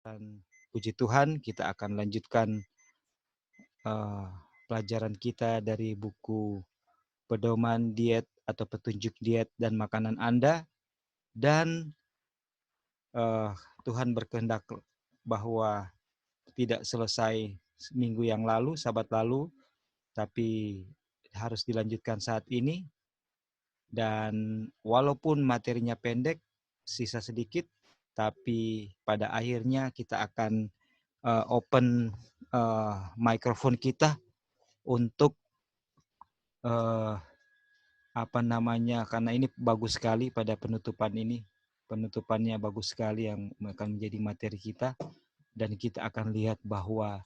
Dan puji Tuhan, kita akan lanjutkan uh, pelajaran kita dari buku Pedoman Diet atau Petunjuk Diet dan Makanan Anda. Dan Tuhan berkehendak bahwa tidak selesai minggu yang lalu, sabat lalu, tapi harus dilanjutkan saat ini. Dan walaupun materinya pendek, sisa sedikit, tapi pada akhirnya kita akan open mikrofon kita untuk karena ini bagus sekali pada penutupan ini. Penutupannya bagus sekali yang akan menjadi materi kita, dan kita akan lihat bahwa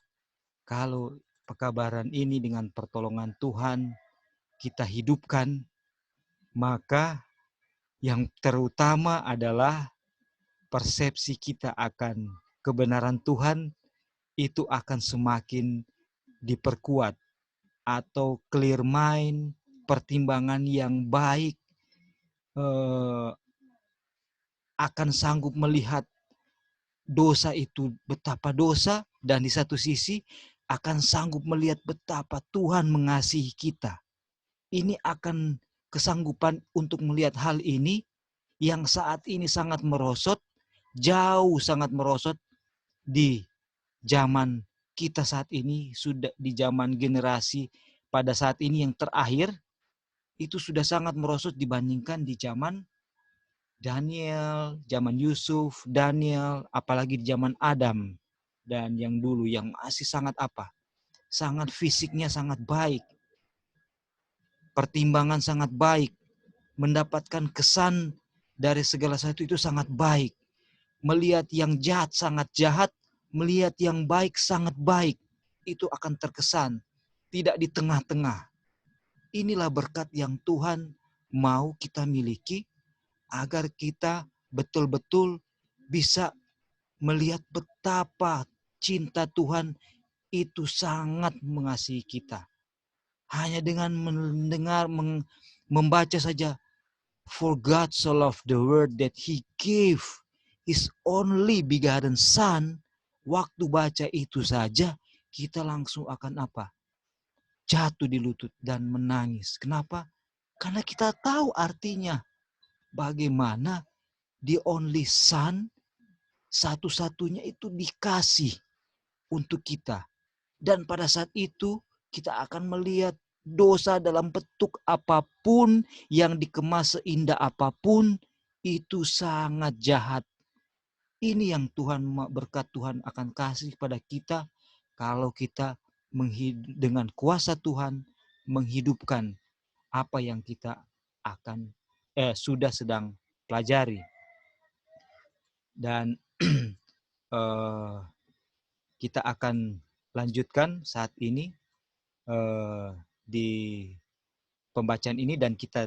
kalau pekabaran ini dengan pertolongan Tuhan kita hidupkan, maka yang terutama adalah persepsi kita akan kebenaran Tuhan itu akan semakin diperkuat, atau clear mind, pertimbangan yang baik, akan sanggup melihat dosa itu betapa dosa, dan di satu sisi akan sanggup melihat betapa Tuhan mengasihi kita. Ini akan kesanggupan untuk melihat hal ini yang saat ini sangat merosot, jauh sangat merosot di zaman kita saat ini, sudah di zaman generasi pada saat ini yang terakhir, itu sudah sangat merosot dibandingkan di zaman Daniel, zaman Yusuf, Daniel, apalagi di zaman Adam dan yang dulu yang masih sangat sangat fisiknya sangat baik, pertimbangan sangat baik, mendapatkan kesan dari segala sesuatu itu sangat baik, melihat yang jahat sangat jahat, melihat yang baik sangat baik, itu akan terkesan, tidak di tengah-tengah. Inilah berkat yang Tuhan mau kita miliki, agar kita betul-betul bisa melihat betapa cinta Tuhan itu sangat mengasihi kita. Hanya dengan mendengar, membaca saja, for God so loved the world that He gave His only begotten Son, waktu baca itu saja kita langsung akan jatuh di lutut dan menangis. Kenapa? Karena kita tahu artinya bagaimana the only Son, satu-satunya itu dikasih untuk kita. Dan pada saat itu kita akan melihat dosa dalam bentuk apapun, yang dikemas seindah apapun, itu sangat jahat. Ini yang berkat Tuhan akan kasih pada kita kalau kita dengan kuasa Tuhan menghidupkan apa yang kita akan sudah sedang pelajari. Dan kita akan lanjutkan saat ini di pembacaan ini, dan kita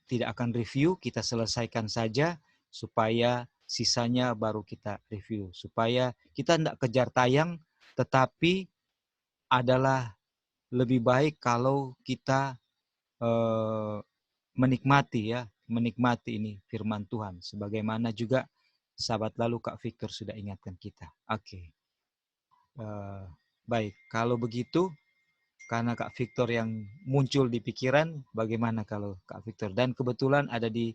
tidak akan review, kita selesaikan saja supaya sisanya baru kita review, supaya kita tidak kejar tayang, tetapi adalah lebih baik kalau kita menikmati ini firman Tuhan, sebagaimana juga sahabat lalu Kak Victor sudah ingatkan kita. Oke. Baik, kalau begitu, karena Kak Victor yang muncul di pikiran, bagaimana kalau Kak Victor? Dan kebetulan ada di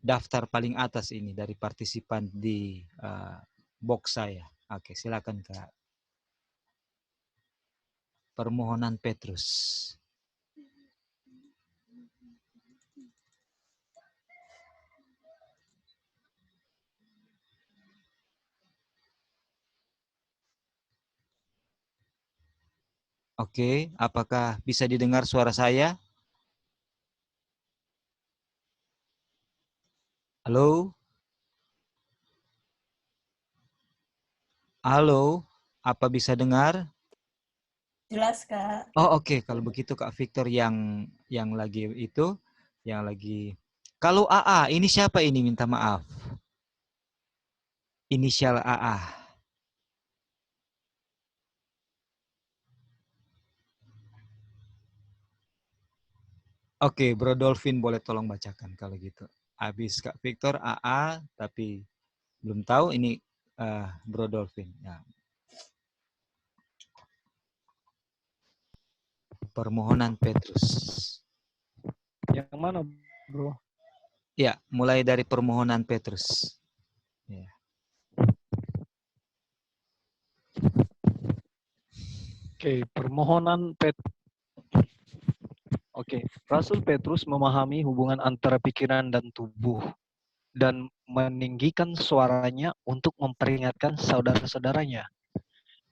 daftar paling atas ini dari partisipan di box saya. Oke, silakan Kak. Permohonan Petrus. Oke, apakah bisa didengar suara saya? Halo? Halo, apa bisa dengar? Jelas, Kak. Oh, oke. Kalau begitu Kak Victor yang lagi itu, yang lagi. Kalau AA, ini siapa ini, minta maaf? Inisial AA. Oke, Bro Dolphin boleh tolong bacakan kalau gitu. Habis Kak Victor AA, tapi Belum tahu ini Bro Dolphin. Ya. Permohonan Petrus. Yang mana, bro? Ya, mulai dari permohonan Petrus. Ya. Oke, permohonan Oke, Rasul Petrus memahami hubungan antara pikiran dan tubuh dan meninggikan suaranya untuk memperingatkan saudara-saudaranya.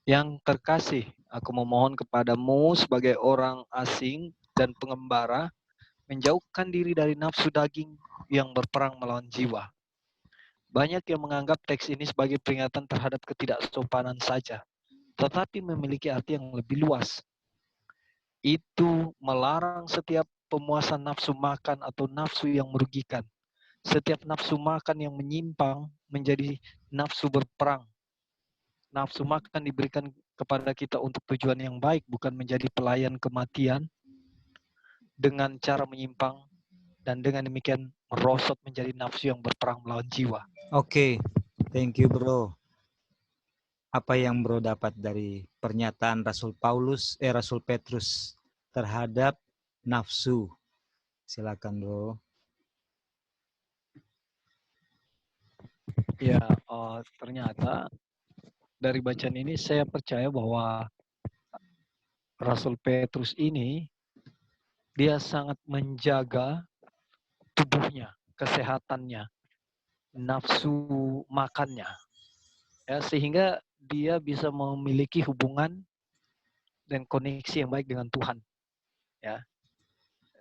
Yang terkasih, aku memohon kepadamu sebagai orang asing dan pengembara, menjauhkan diri dari nafsu daging yang berperang melawan jiwa. Banyak yang menganggap teks ini sebagai peringatan terhadap ketidaksopanan saja, tetapi memiliki arti yang lebih luas. Itu melarang setiap pemuasan nafsu makan atau nafsu yang merugikan. Setiap nafsu makan yang menyimpang menjadi nafsu berperang. Nafsu makan diberikan kepada kita untuk tujuan yang baik, bukan menjadi pelayan kematian dengan cara menyimpang, dan dengan demikian merosot menjadi nafsu yang berperang melawan jiwa. Oke, thank you bro. Apa yang bro dapat dari pernyataan Rasul Petrus terhadap nafsu? Silakan bro. Ya, ternyata dari bacaan ini saya percaya bahwa Rasul Petrus ini dia sangat menjaga tubuhnya, kesehatannya, nafsu makannya, ya, sehingga dia bisa memiliki hubungan dan koneksi yang baik dengan Tuhan, ya.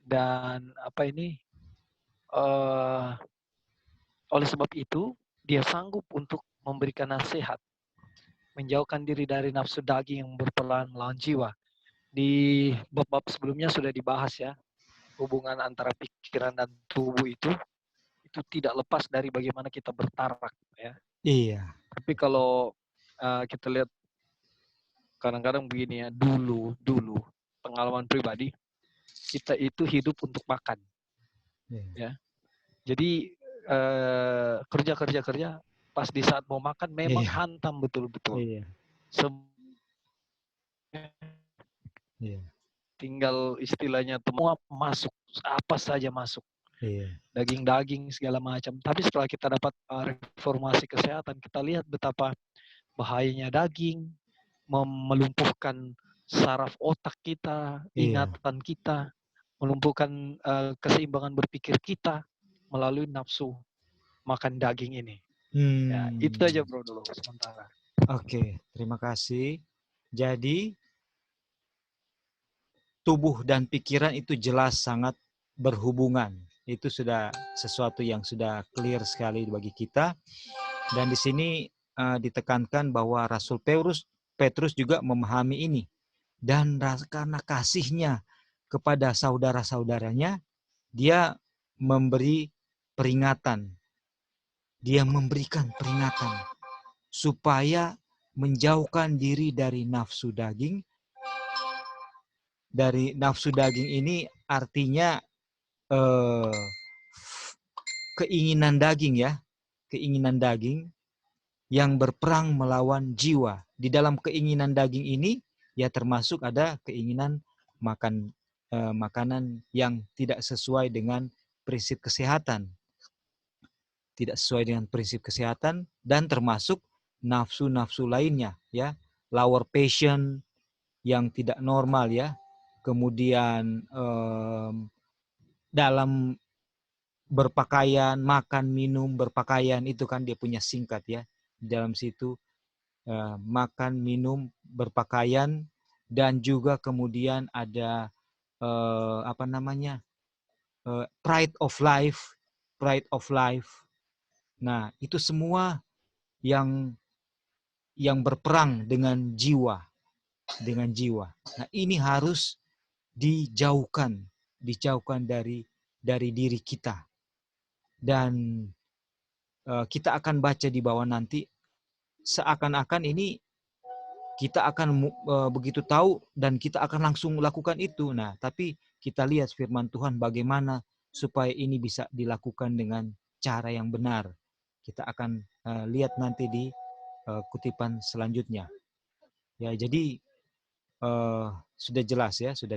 Dan oleh sebab itu dia sanggup untuk memberikan nasihat, menjauhkan diri dari nafsu daging yang berperang melawan jiwa. Di bab-bab sebelumnya sudah dibahas, ya, hubungan antara pikiran dan tubuh itu tidak lepas dari bagaimana kita bertarak, ya. Iya. Tapi kalau kita lihat kadang-kadang begini, ya, dulu pengalaman pribadi kita itu hidup untuk makan, ya. Jadi kerja pas di saat mau makan memang hantam betul-betul. Iya. Iya. Tinggal istilahnya semua masuk, apa saja masuk. Iya. Daging-daging segala macam. Tapi setelah kita dapat reformasi kesehatan, kita lihat betapa bahayanya daging, melumpuhkan saraf otak kita, ingatan kita, melumpuhkan keseimbangan berpikir kita melalui nafsu makan daging ini. Ya, itu aja bro dulu sementara. Oke, terima kasih. Jadi tubuh dan pikiran itu jelas sangat berhubungan. Itu sudah sesuatu yang sudah clear sekali bagi kita. Dan di sini ditekankan bahwa Rasul Petrus juga memahami ini. Dan karena kasihnya kepada saudara-saudaranya, dia memberi peringatan. Dia memberikan peringatan supaya menjauhkan diri dari nafsu daging. Dari nafsu daging ini artinya keinginan daging, ya. Keinginan daging yang berperang melawan jiwa. Di dalam keinginan daging ini ya termasuk ada keinginan makan makanan yang tidak sesuai dengan prinsip kesehatan. Tidak sesuai dengan prinsip kesehatan dan termasuk nafsu-nafsu lainnya, ya. Lower passion yang tidak normal, ya. Kemudian dalam berpakaian, makan, minum, berpakaian itu kan dia punya singkat, ya. Di dalam situ makan, minum, berpakaian, dan juga kemudian ada pride of life. Nah, itu semua yang berperang dengan jiwa, Nah, ini harus dijauhkan dari diri kita. Dan kita akan baca di bawah nanti, seakan-akan ini kita akan begitu tahu dan kita akan langsung lakukan itu. Nah, tapi kita lihat firman Tuhan bagaimana supaya ini bisa dilakukan dengan cara yang benar. Kita akan lihat nanti di kutipan selanjutnya. Ya, jadi sudah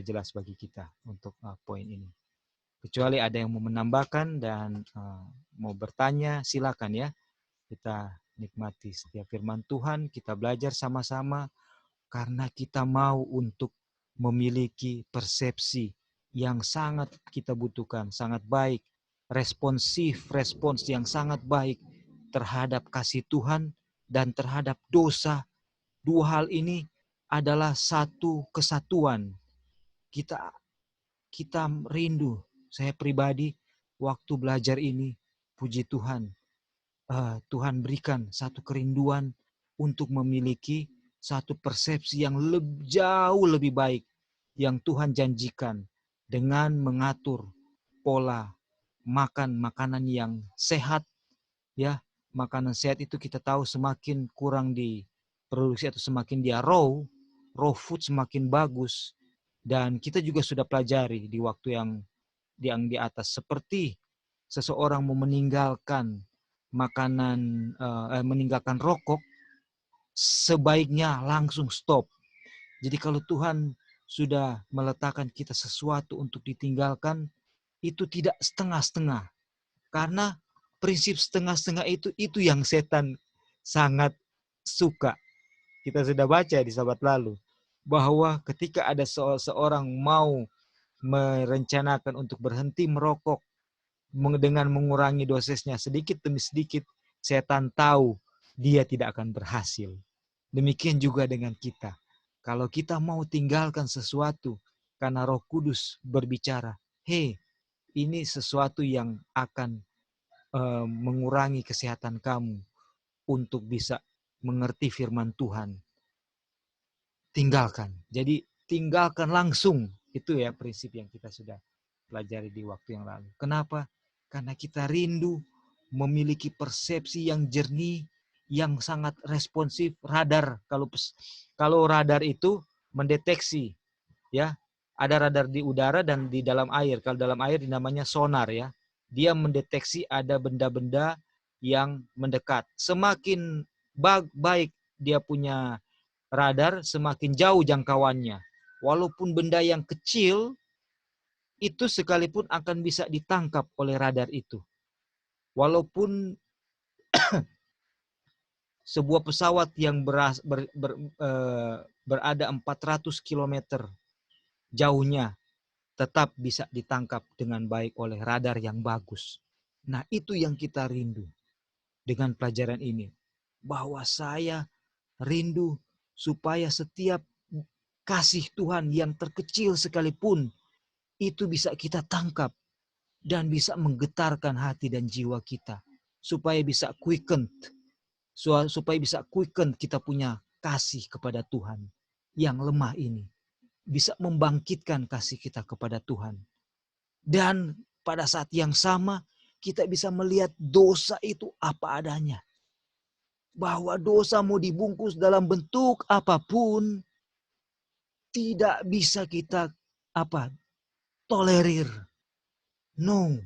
jelas bagi kita untuk poin ini. Kecuali ada yang mau menambahkan dan mau bertanya, silakan ya. Kita nikmati setiap firman Tuhan, kita belajar sama-sama karena kita mau untuk memiliki persepsi yang sangat kita butuhkan, sangat baik, respons yang sangat baik terhadap kasih Tuhan dan terhadap dosa. Dua hal ini adalah satu kesatuan. Kita rindu. Saya pribadi waktu belajar ini, puji Tuhan, Tuhan berikan satu kerinduan untuk memiliki satu persepsi yang jauh lebih baik yang Tuhan janjikan dengan mengatur pola makan makanan yang sehat, ya. Makanan sehat itu kita tahu semakin kurang diproduksi atau semakin dia raw food semakin bagus. Dan kita juga sudah pelajari di waktu yang di atas, seperti seseorang mau meninggalkan meninggalkan rokok, sebaiknya langsung stop. Jadi kalau Tuhan sudah meletakkan kita sesuatu untuk ditinggalkan, itu tidak setengah-setengah. Karena prinsip setengah-setengah itu yang setan sangat suka. Kita sudah baca di sahabat lalu, bahwa ketika ada seorang mau merencanakan untuk berhenti merokok dengan mengurangi dosisnya sedikit demi sedikit, setan tahu dia tidak akan berhasil. Demikian juga dengan kita. Kalau kita mau tinggalkan sesuatu karena Roh Kudus berbicara, "Hei, ini sesuatu yang akan mengurangi kesehatan kamu untuk bisa mengerti firman Tuhan." Tinggalkan. Jadi tinggalkan langsung. Itu ya prinsip yang kita sudah pelajari di waktu yang lalu. Kenapa? Karena kita rindu memiliki persepsi yang jernih, yang sangat responsif. Radar, kalau radar itu mendeteksi, ya, ada radar di udara dan di dalam air. Kalau dalam air namanya sonar, ya. Dia mendeteksi ada benda-benda yang mendekat. Semakin baik dia punya radar, semakin jauh jangkauannya. Walaupun benda yang kecil itu sekalipun akan bisa ditangkap oleh radar itu. Walaupun sebuah pesawat yang berada 400 km jauhnya tetap bisa ditangkap dengan baik oleh radar yang bagus. Nah, itu yang kita rindu dengan pelajaran ini. Bahwa saya rindu supaya setiap kasih Tuhan yang terkecil sekalipun itu bisa kita tangkap dan bisa menggetarkan hati dan jiwa kita, supaya bisa quicken kita punya kasih kepada Tuhan yang lemah ini, bisa membangkitkan kasih kita kepada Tuhan. Dan pada saat yang sama kita bisa melihat dosa itu apa adanya, bahwa dosa mau dibungkus dalam bentuk apapun tidak bisa kita tolerir. No.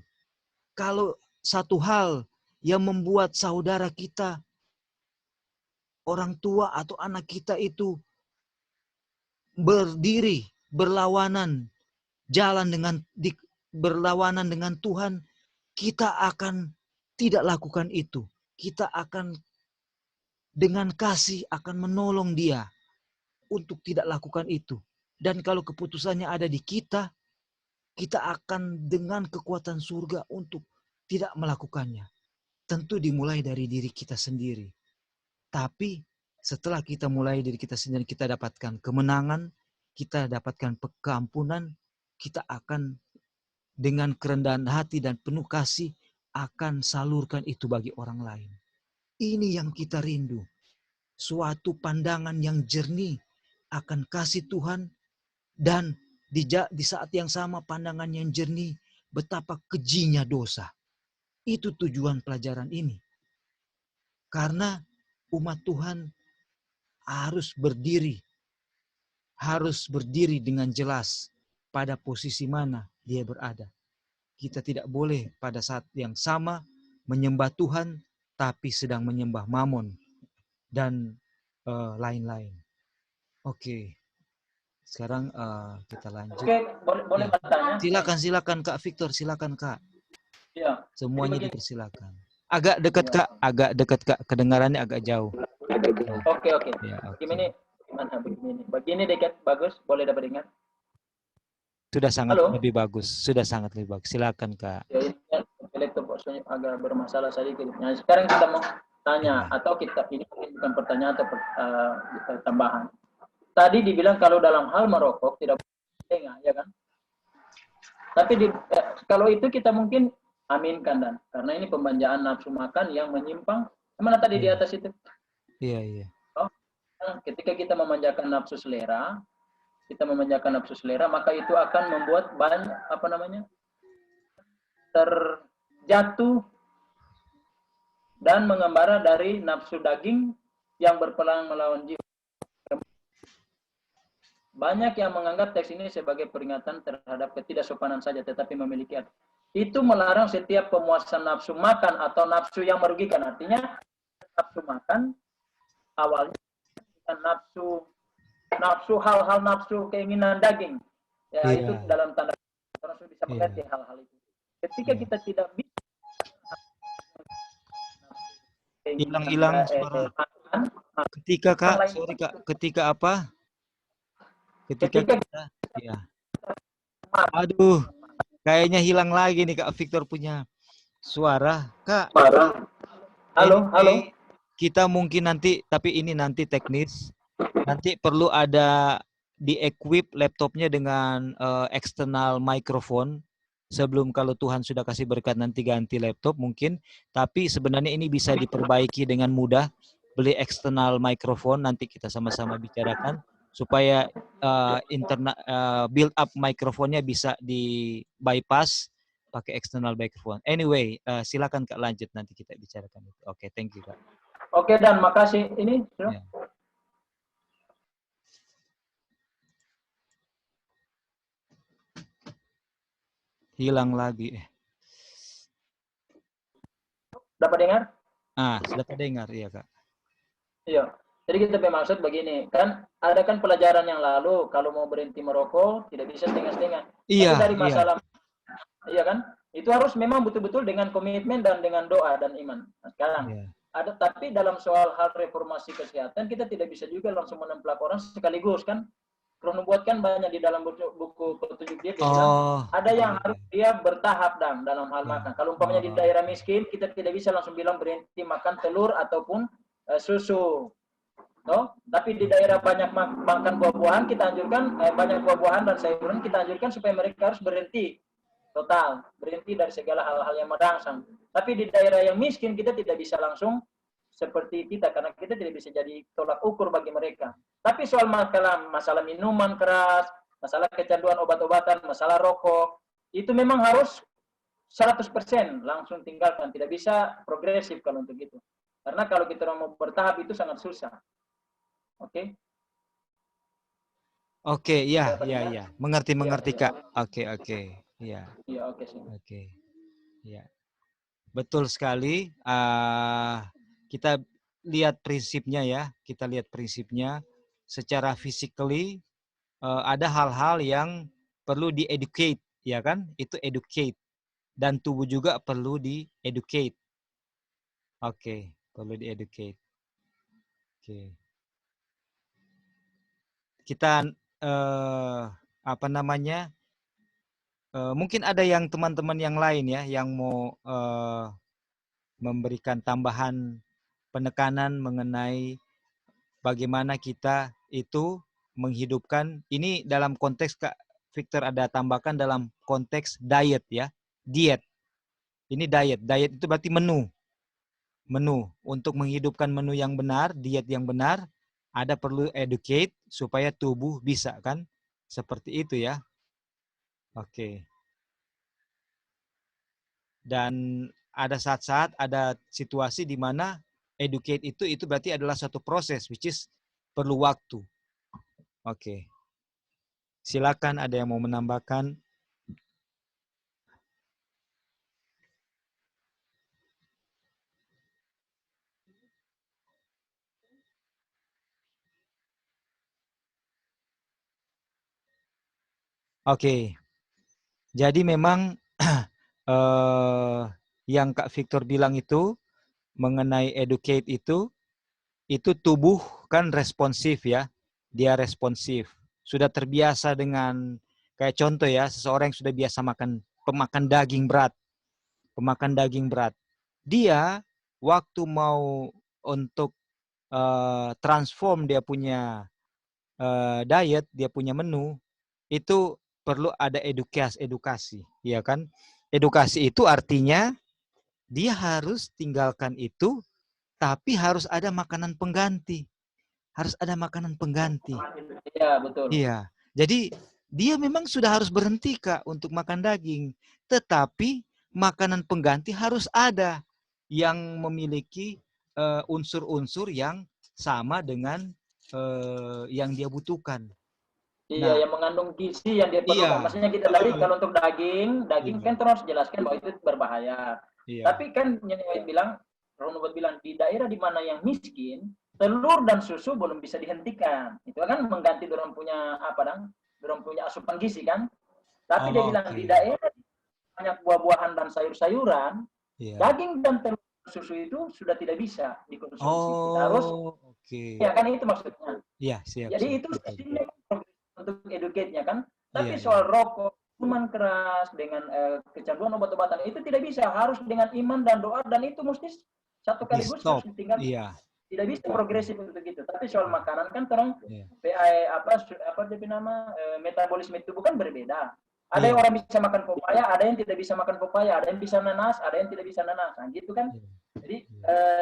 Kalau satu hal yang membuat saudara kita, orang tua atau anak kita itu berdiri berlawanan berlawanan dengan Tuhan, kita akan tidak lakukan itu. Kita akan dengan kasih akan menolong dia untuk tidak lakukan itu. Dan kalau keputusannya ada di kita, kita akan dengan kekuatan surga untuk tidak melakukannya. Tentu dimulai dari diri kita sendiri. Tapi setelah kita mulai dari kita sendiri, kita dapatkan kemenangan, kita dapatkan keampunan, kita akan dengan kerendahan hati dan penuh kasih akan salurkan itu bagi orang lain. Ini yang kita rindu. Suatu pandangan yang jernih akan kasih Tuhan, dan di saat yang sama pandangan yang jernih betapa kejinya dosa. Itu tujuan pelajaran ini. Karena umat Tuhan harus berdiri dengan jelas pada posisi mana dia berada. Kita tidak boleh pada saat yang sama menyembah Tuhan, tapi sedang menyembah Mammon dan lain-lain. Oke. Sekarang kita lanjut. Oke, boleh Ya. bertanya? Silakan Kak Victor, silakan Kak. Iya. Semuanya Jadi begini. dipersilakan. Agak dekat Iya. Kak, kedengarannya agak jauh. Oke. Ya, oke. Begini dekat bagus, boleh dapat dengar? Sudah sangat Halo? lebih bagus. Sudah sangat lebih bagus. Silakan Kak. Ya, ini kan laptop maksudnya agak bermasalah sedikit. Nah, sekarang kita mau tanya Ya. atau kita ini bukan pertanyaan atau tambahan. Tadi dibilang kalau dalam hal merokok tidak boleh tengah, ya kan? Tapi kalau itu kita mungkin aminkan dan karena ini pembanjaan nafsu makan yang menyimpang. Mana tadi di atas itu? Iya. Oh, ketika kita memanjakan nafsu selera, maka itu akan membuat banyak terjatuh dan mengembara dari nafsu daging yang berperang melawan jiwa. Banyak yang menganggap teks ini sebagai peringatan terhadap ketidaksopanan saja, tetapi memiliki arti. Itu melarang setiap pemuasan nafsu makan atau nafsu yang merugikan. Artinya nafsu makan awalnya nafsu hal-hal nafsu keinginan daging. Ya, itu dalam tanda orang bisa mengerti hal-hal itu. Ketika kita tidak bisa hilang suara. Ketika Kak, sorry Kak, ketika apa? Ketika kita, ya. Aduh, kayaknya hilang lagi nih Kak Victor punya suara. Kak. Halo. Kita mungkin nanti, tapi ini nanti teknis. Nanti perlu ada di-equip laptopnya dengan eksternal microphone. Sebelum kalau Tuhan sudah kasih berkat nanti ganti laptop mungkin. Tapi sebenarnya ini bisa diperbaiki dengan mudah. Beli eksternal microphone, nanti kita sama-sama bicarakan. Supaya build up microphone-nya bisa di bypass pakai external microphone. Anyway, silakan Kak lanjut, nanti kita bicarakan itu. Oke, thank you Kak. Oke, dan makasih. Ini ya. Hilang lagi. Dapat dengar? Sudah terdengar, iya Kak. Iya. Jadi kita bermaksud begini, kan ada kan pelajaran yang lalu kalau mau berhenti merokok tidak bisa setengah-setengah. Iya. Tapi dari masalah, iya kan? Itu harus memang betul-betul dengan komitmen dan dengan doa dan iman. Nah, sekarang ada, tapi dalam soal hal reformasi kesehatan kita tidak bisa juga langsung menemplak orang sekaligus kan? Krono buat kan banyak di dalam buku petunjuk dia bilang ada yang harus dia bertahap dalam hal makan. Kalau umpamanya di daerah miskin kita tidak bisa langsung bilang berhenti makan telur ataupun susu. No? Tapi di daerah banyak makan buah-buahan kita anjurkan banyak buah-buahan dan sayuran kita anjurkan supaya mereka harus berhenti total, berhenti dari segala hal-hal yang merangsang. Tapi di daerah yang miskin kita tidak bisa langsung seperti kita karena kita tidak bisa jadi tolak ukur bagi mereka. Tapi soal masalah minuman keras, masalah kecanduan obat-obatan, masalah rokok, itu memang harus 100% langsung tinggalkan, tidak bisa progresif kalau untuk itu. Karena kalau kita mau bertahap itu sangat susah. Oke. Oke, ya. Mengerti Kak. Oke. Ya. Iya, oke sih. Oke. Ya. Betul sekali. Kita lihat prinsipnya ya. Kita lihat prinsipnya secara physically ada hal-hal yang perlu di-educate, ya kan? Itu educate. Dan tubuh juga perlu di-educate. Oke, perlu di-educate. Oke. Kita mungkin ada yang teman-teman yang lain ya yang mau memberikan tambahan penekanan mengenai bagaimana kita itu menghidupkan ini dalam konteks Kak Victor ada tambahkan dalam konteks diet ya, diet. Ini diet itu berarti menu untuk menghidupkan menu yang benar, diet yang benar. Ada perlu educate supaya tubuh bisa kan? Seperti itu ya. Oke. Dan ada saat-saat, ada situasi di mana educate itu berarti adalah satu proses which is perlu waktu. Oke. Silakan ada yang mau menambahkan. Oke. Jadi memang yang Kak Victor bilang itu mengenai educate itu tubuh kan responsif ya. Dia responsif. Sudah terbiasa dengan kayak contoh ya, seseorang yang sudah biasa pemakan daging berat. Pemakan daging berat. Dia waktu mau untuk transform dia punya diet, dia punya menu, itu perlu ada edukasi, ya kan? Edukasi itu artinya dia harus tinggalkan itu, tapi harus ada makanan pengganti. Harus ada makanan pengganti. Iya, betul. Iya. Jadi dia memang sudah harus berhenti Kak untuk makan daging. Tetapi makanan pengganti harus ada yang memiliki unsur-unsur yang sama dengan yang dia butuhkan. Iya, Nah, yang mengandung gizi yang dia perlukan. iya, Maksudnya kita tadi kalau untuk daging iya, kan terus harus jelaskan bahwa itu berbahaya. iya. Tapi kan yang bilang, Ronald bilang di daerah di mana yang miskin, telur dan susu belum bisa dihentikan. Itu kan mengganti dorong punya apa dong? Dorong punya asupan gizi kan. Tapi dia bilang di Oke. daerah banyak buah-buahan dan sayur-sayuran, Iya. daging dan telur susu itu sudah tidak bisa dikonsumsi. Kita harus, Oh, oke. ya kan itu maksudnya. Iya, siap, Jadi siap. itu Betul. sistemnya untuk educate-nya kan. Iya, Tapi iya. soal rokok, minuman keras dengan kecanduan obat-obatan itu tidak bisa, harus dengan iman dan doa, dan itu mesti satu Di kaligus harus stop. ditinggal. Iya. Tidak bisa progresif untuk itu. Tapi soal makanan kan terang Iya. apa dia nama metabolisme tubuh kan berbeda. Ada Iya. yang orang bisa makan pepaya, ada yang tidak bisa makan pepaya, ada yang bisa nanas, ada yang tidak bisa nanas. Nah, gitu kan. Iya. Jadi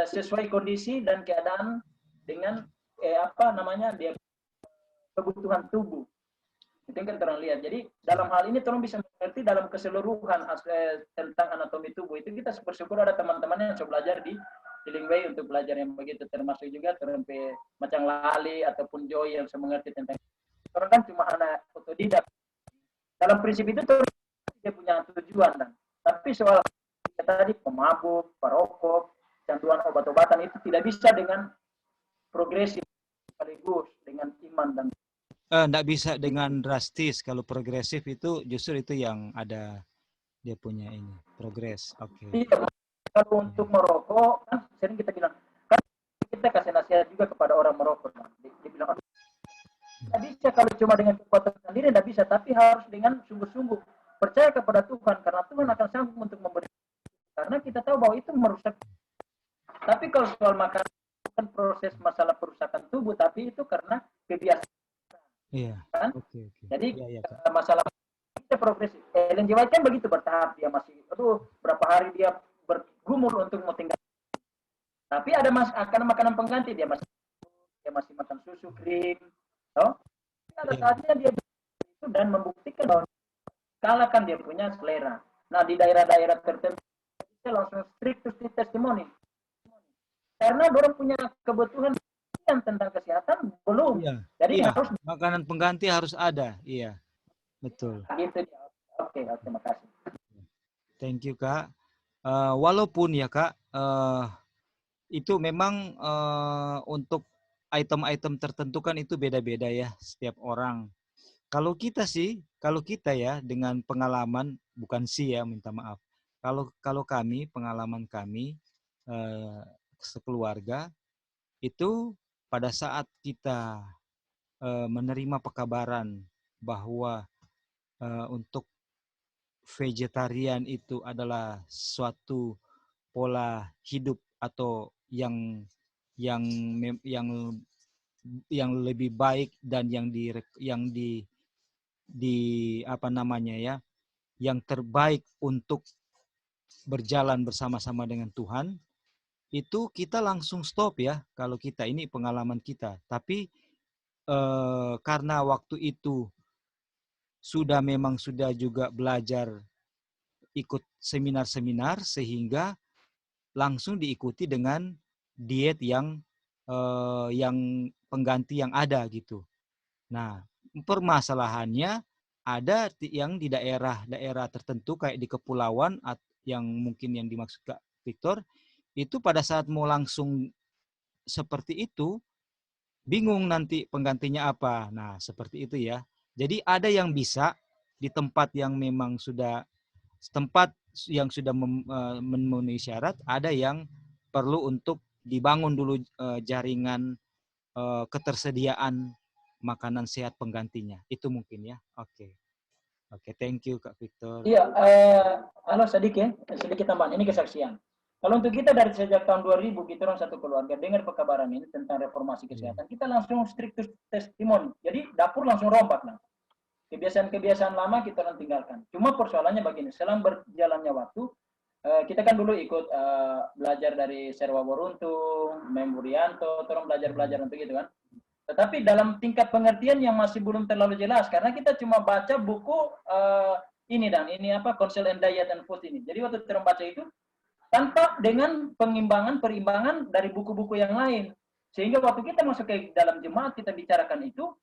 sesuai kondisi dan keadaan dengan dia kebutuhan tubuh. Itu yang kita orang lihat. Jadi dalam hal ini tolong bisa mengerti dalam keseluruhan tentang anatomi tubuh. Itu kita bersyukur ada teman-teman yang coba belajar di Lingway untuk belajar yang begitu, termasuk juga terempe macam Lali ataupun Joy yang saya mengerti tentang orang kan cuma anak otodidak. Dalam prinsip itu dia punya tujuan dan tapi soal tadi pemabuk, perokok, canduan obat-obatan itu tidak bisa dengan progresif sekaligus dengan iman dan Nggak bisa dengan drastis. Kalau progresif itu justru itu yang ada dia punya ini progres. Oke. iya, kalau untuk merokok kan sering kita bilang kan kita kasih nasihat juga kepada orang merokok. Dia bilang tidak bisa kalau cuma dengan kekuatan sendiri tidak bisa, tapi harus dengan sungguh-sungguh percaya kepada Tuhan karena Tuhan akan sanggup untuk memberi. Karena kita tahu bahwa itu merusak. Tapi kalau soal makanan bukan proses masalah perusakan tubuh, tapi itu karena kebiasaan. Iya. Kan? Oke. Jadi Iya, iya, Kak. masalah kita progresif. Ellen G. White kan begitu bertahap, dia masih berapa hari dia bergumul untuk mau tinggal. Tapi ada akan makanan pengganti, dia masih makan susu, krim, toh? Ada saatnya dia itu dan membuktikan bahwa kalahkan dia punya selera. Nah di daerah-daerah tertentu dia langsung strict testimoni. Karena orang punya kebutuhan tentang kesehatan belum. Iya. Jadi Iya. harus Makanan pengganti harus ada. Iya. Betul. gitu. Oke, terima kasih. Thank you, Kak. Walaupun ya, Kak, itu memang untuk item-item tertentu kan itu beda-beda ya setiap orang. Kalau kita ya dengan pengalaman, bukan sih ya, minta maaf. Kalau kami, pengalaman kami sekeluarga itu pada saat kita menerima pekabaran bahwa untuk vegetarian itu adalah suatu pola hidup atau yang lebih baik dan di apa namanya ya, yang terbaik untuk berjalan bersama-sama dengan Tuhan, itu kita langsung stop ya. Kalau kita ini pengalaman kita, tapi karena waktu itu memang sudah juga belajar ikut seminar-seminar sehingga langsung diikuti dengan diet yang pengganti yang ada gitu. Nah, permasalahannya ada yang di daerah-daerah tertentu kayak di kepulauan yang mungkin yang dimaksud Kak Victor, itu pada saat mau langsung seperti itu bingung nanti penggantinya apa. Nah, seperti itu ya. Jadi ada yang bisa di tempat yang memang sudah memenuhi syarat, ada yang perlu untuk dibangun dulu jaringan ketersediaan makanan sehat penggantinya. Itu mungkin ya. Oke, thank you Kak Victor. Iya, halo sedikit tambahan. Ini kesaksian. Kalau untuk kita dari sejak tahun 2000, kita orang satu keluarga dengar pekabaran ini tentang reformasi kesehatan, kita langsung strictus testimoni. Jadi dapur langsung rombak. Nah. Kebiasaan-kebiasaan lama kita orang tinggalkan. Cuma persoalannya begini, selang berjalannya waktu, kita kan dulu ikut belajar dari Serwa Boruntung, Memburianto, orang belajar untuk itu kan. Tetapi dalam tingkat pengertian yang masih belum terlalu jelas, karena kita cuma baca buku ini Council and Diet and Food ini. Jadi waktu kita baca itu, tanpa dengan perimbangan dari buku-buku yang lain. Sehingga waktu kita masuk ke dalam jemaat, kita bicarakan itu,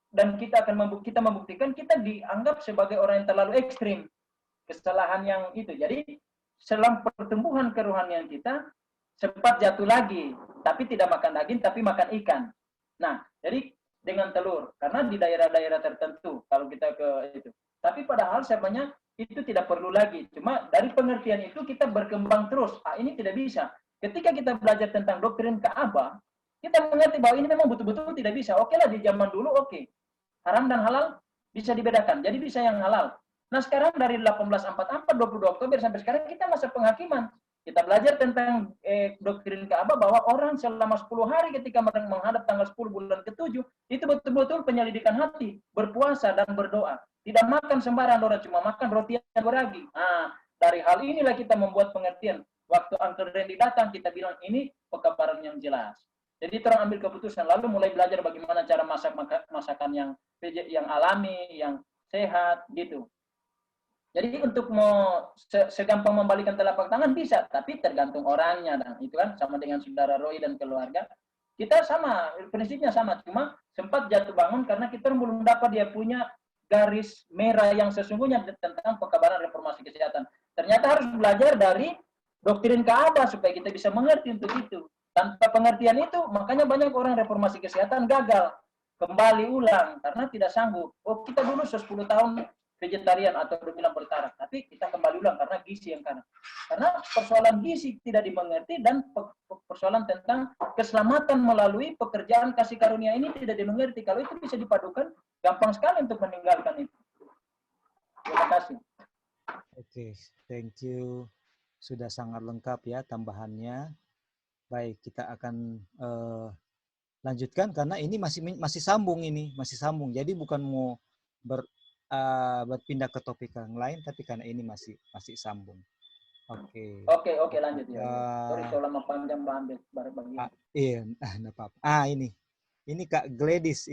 dan kita membuktikan kita dianggap sebagai orang yang terlalu ekstrim. Kesalahan yang itu. Jadi, selang pertumbuhan kerohanian kita, sempat jatuh lagi. Tapi tidak makan daging, tapi makan ikan. Nah, jadi dengan telur. Karena di daerah-daerah tertentu, kalau kita ke itu. Tapi padahal sebenarnya itu tidak perlu lagi. Cuma dari pengertian itu kita berkembang terus. Ini tidak bisa. Ketika kita belajar tentang doktrin Ka'bah, kita mengerti bahwa ini memang betul-betul tidak bisa. Oke lah, di zaman dulu oke. Haram dan halal bisa dibedakan. Jadi bisa yang halal. Nah sekarang dari 1844, 22 Oktober sampai sekarang kita masa penghakiman. Kita belajar tentang doktrin Ka'bah bahwa orang selama 10 hari ketika menghadap tanggal 10 bulan ke-7, itu betul-betul penyelidikan hati, berpuasa dan berdoa. Tidak makan sembarang orang, cuma makan roti yang beragi. Nah, dari hal inilah kita membuat pengertian. Waktu Uncle Randy datang, kita bilang ini pekabaran yang jelas. Jadi terang ambil keputusan, lalu mulai belajar bagaimana cara masak masakan yang alami, yang sehat, gitu. Jadi untuk mau segampang membalikan telapak tangan bisa, tapi tergantung orangnya, dan itu kan sama dengan saudara Roy dan keluarga. Kita sama, prinsipnya sama, cuma sempat jatuh bangun karena kita belum dapat dia punya garis merah yang sesungguhnya tentang pekabaran reformasi kesehatan. Ternyata harus belajar dari doktrin Ka'bah supaya kita bisa mengerti untuk itu. Tanpa pengertian itu, makanya banyak orang reformasi kesehatan gagal. Kembali ulang, karena tidak sanggup. Oh, kita dulu 10 tahun vegetarian atau bilang bertarak, tapi kita kembali ulang karena gizi yang kanan. Karena persoalan gizi tidak dimengerti dan persoalan tentang keselamatan melalui pekerjaan kasih karunia ini tidak dimengerti. Kalau itu bisa dipadukan, gampang sekali untuk meninggalkan itu. Terima kasih. Oke, thank you. Sudah sangat lengkap ya tambahannya. Baik, kita akan lanjutkan karena ini masih sambung ini, masih sambung. Jadi bukan mau berpindah ke topik yang lain, tapi karena ini masih sambung. Oke. Oke, lanjut ya. Sorry kalau lama panjang ambil bagian. Iya, enggak apa-apa. Ini Kak Gladys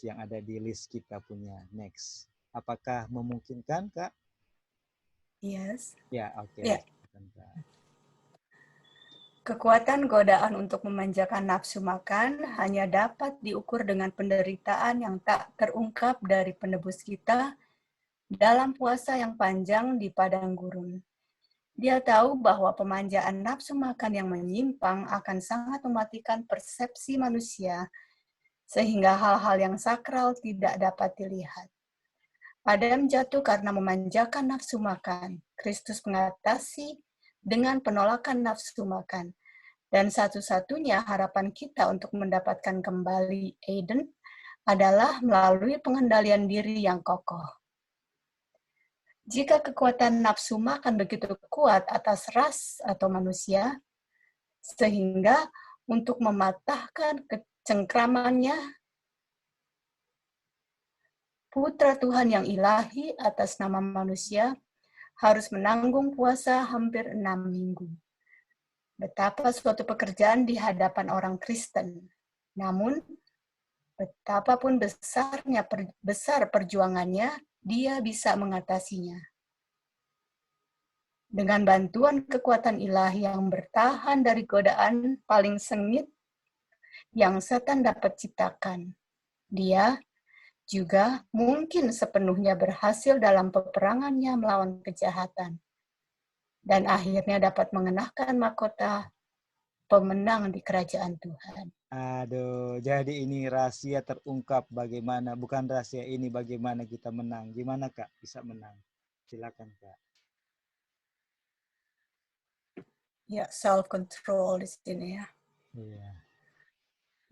yang ada di list kita punya next. Apakah memungkinkan, Kak? Yes. Ya, oke. Ya. Kekuatan godaan untuk memanjakan nafsu makan hanya dapat diukur dengan penderitaan yang tak terungkap dari penebus kita dalam puasa yang panjang di padang gurun. Dia tahu bahwa pemanjaan nafsu makan yang menyimpang akan sangat mematikan persepsi manusia, sehingga hal-hal yang sakral tidak dapat dilihat. Adam jatuh karena memanjakan nafsu makan. Kristus mengatasi dengan penolakan nafsu makan. Dan satu-satunya harapan kita untuk mendapatkan kembali Eden adalah melalui pengendalian diri yang kokoh. Jika kekuatan nafsu makan begitu kuat atas ras atau manusia, sehingga untuk mematahkan kecengkramannya, Putra Tuhan yang ilahi atas nama manusia harus menanggung puasa hampir 6 minggu. Betapa suatu pekerjaan di hadapan orang Kristen. Namun, betapapun besar perjuangannya, dia bisa mengatasinya. Dengan bantuan kekuatan ilahi yang bertahan dari godaan paling sengit yang setan dapat ciptakan, dia juga mungkin sepenuhnya berhasil dalam peperangannya melawan kejahatan. Dan akhirnya dapat mengenakan mahkota pemenang di kerajaan Tuhan. Aduh, jadi ini rahasia terungkap bagaimana, bukan rahasia ini bagaimana kita menang. Gimana Kak bisa menang? Silakan Kak. Ya, self-control di sini ya. Iya.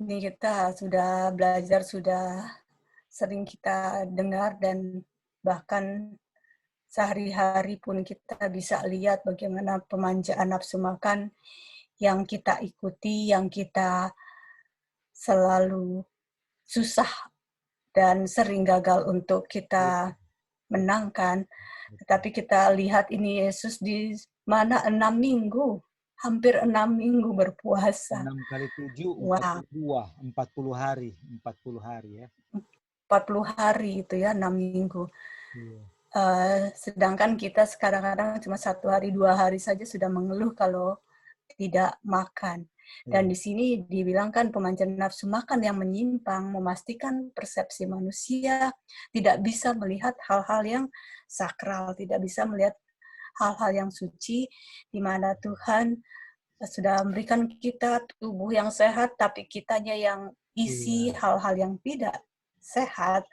Ini kita sudah belajar, sudah sering kita dengar, dan bahkan sehari-hari pun kita bisa lihat bagaimana pemanjaan nafsu makan yang kita ikuti, yang kita selalu susah dan sering gagal untuk kita menangkan. Tetapi kita lihat ini Yesus di mana 6 minggu, hampir 6 minggu berpuasa. 6 kali 7, Wow. 40 hari. 40 hari ya. 40 hari itu ya, 6 minggu. Iya. Sedangkan kita kadang-kadang cuma 1 hari, 2 hari saja sudah mengeluh kalau tidak makan. Dan di sini dibilangkan pemanjaan nafsu makan yang menyimpang memastikan persepsi manusia tidak bisa melihat hal-hal yang sakral, tidak bisa melihat hal-hal yang suci, di mana Tuhan sudah memberikan kita tubuh yang sehat, tapi kitanya yang isi hal-hal yang tidak sehat,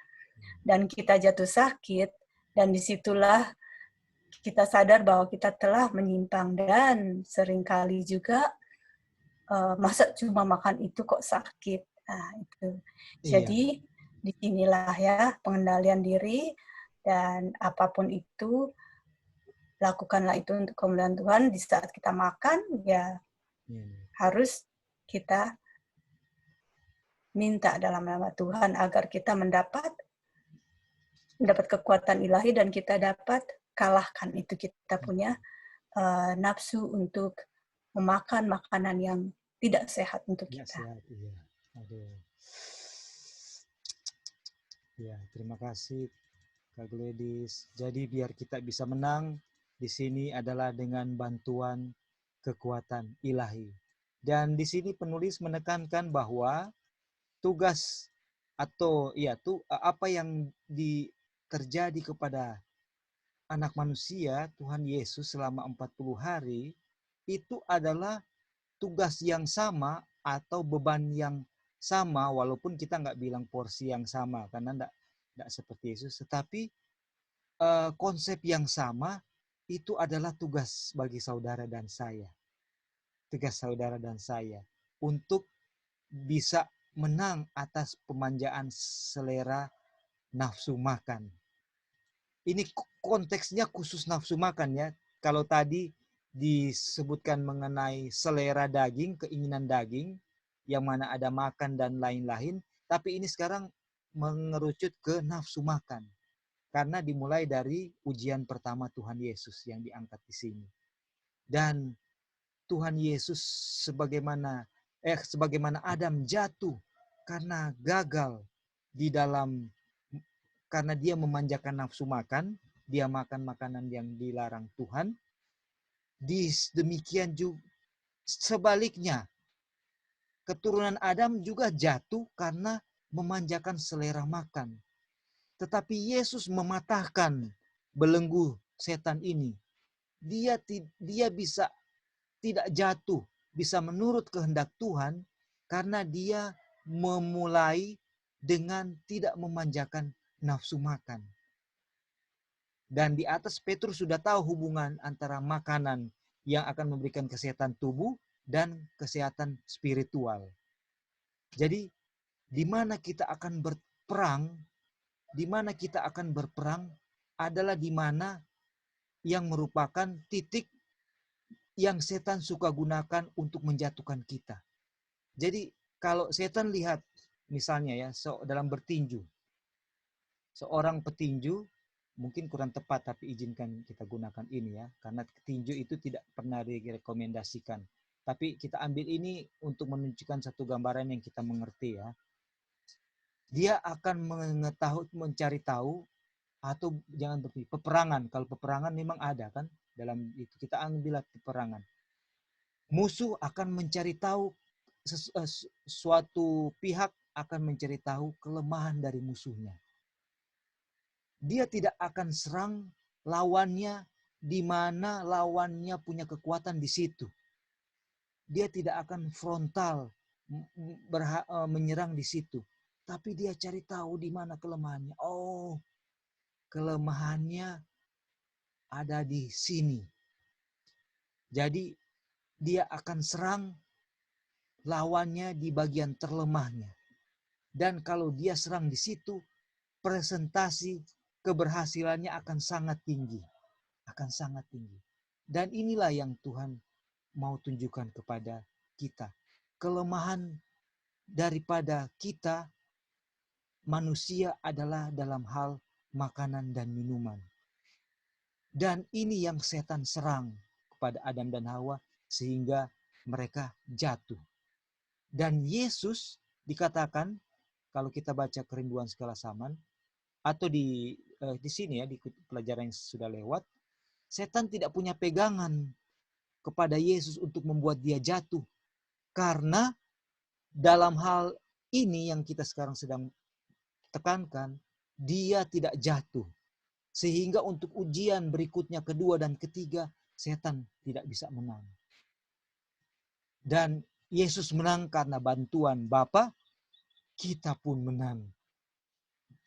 dan kita jatuh sakit, dan disitulah kita sadar bahwa kita telah menyimpang. Dan seringkali juga masa cuma makan itu kok sakit. Nah, itu. Jadi disinilah ya pengendalian diri, dan apapun itu lakukanlah itu untuk kemuliaan Tuhan. Di saat kita makan ya harus kita minta dalam nama Tuhan agar kita mendapat kekuatan ilahi, dan kita dapat kalahkan itu kita punya nafsu untuk memakan makanan yang tidak sehat untuk kita. Sehat, iya. Aduh. Ya, terima kasih Kak Gladys. Jadi biar kita bisa menang di sini adalah dengan bantuan kekuatan ilahi. Dan di sini penulis menekankan bahwa tugas atau apa yang terjadi kepada anak manusia Tuhan Yesus selama 40 hari itu adalah tugas yang sama atau beban yang sama, walaupun kita nggak bilang porsi yang sama karena nggak seperti Yesus, tetapi konsep yang sama itu adalah tugas bagi saudara dan saya. Tugas saudara dan saya untuk bisa menang atas pemanjaan selera nafsu makan. Ini konteksnya khusus nafsu makan ya. Kalau tadi disebutkan mengenai selera daging, keinginan daging, yang mana ada makan dan lain-lain. Tapi ini sekarang mengerucut ke nafsu makan. Karena dimulai dari ujian pertama Tuhan Yesus yang diangkat di sini. Dan Tuhan Yesus sebagaimana Adam jatuh karena gagal di dalam, karena dia memanjakan nafsu makan, dia makan makanan yang dilarang Tuhan. Demikian juga sebaliknya, keturunan Adam juga jatuh karena memanjakan selera makan. Tetapi Yesus mematahkan belenggu setan ini. Dia bisa tidak jatuh, bisa menurut kehendak Tuhan karena dia memulai dengan tidak memanjakan nafsu makan. Dan di atas Petrus sudah tahu hubungan antara makanan yang akan memberikan kesehatan tubuh dan kesehatan spiritual. Jadi di mana kita akan berperang adalah di mana yang merupakan titik yang setan suka gunakan untuk menjatuhkan kita. Jadi kalau setan lihat misalnya ya dalam bertinju, seorang petinju, mungkin kurang tepat tapi izinkan kita gunakan ini ya, karena tinju itu tidak pernah direkomendasikan. Tapi kita ambil ini untuk menunjukkan satu gambaran yang kita mengerti ya. Dia akan mencari tahu, atau jangan berpikir peperangan. Kalau peperangan memang ada kan dalam itu, kita ambil peperangan. Musuh akan mencari tahu, suatu pihak akan mencari tahu kelemahan dari musuhnya. Dia tidak akan serang lawannya di mana lawannya punya kekuatan di situ. dia tidak akan frontal menyerang di situ. Tapi dia cari tahu di mana kelemahannya. Oh, kelemahannya ada di sini. Jadi dia akan serang lawannya di bagian terlemahnya. Dan kalau dia serang di situ, presentasi keberhasilannya akan sangat tinggi. Akan sangat tinggi. Dan inilah yang Tuhan mau tunjukkan kepada kita. Kelemahan daripada kita manusia adalah dalam hal makanan dan minuman. Dan ini yang setan serang kepada Adam dan Hawa sehingga mereka jatuh. Dan Yesus dikatakan, kalau kita baca Kerinduan Segala Zaman, atau di sini ya, di pelajaran yang sudah lewat, setan tidak punya pegangan kepada Yesus untuk membuat dia jatuh. Karena dalam hal ini yang kita sekarang sedang tekankan, dia tidak jatuh. Sehingga untuk ujian berikutnya, kedua dan ketiga, setan tidak bisa menang. Dan Yesus menang karena bantuan Bapa, kita pun menang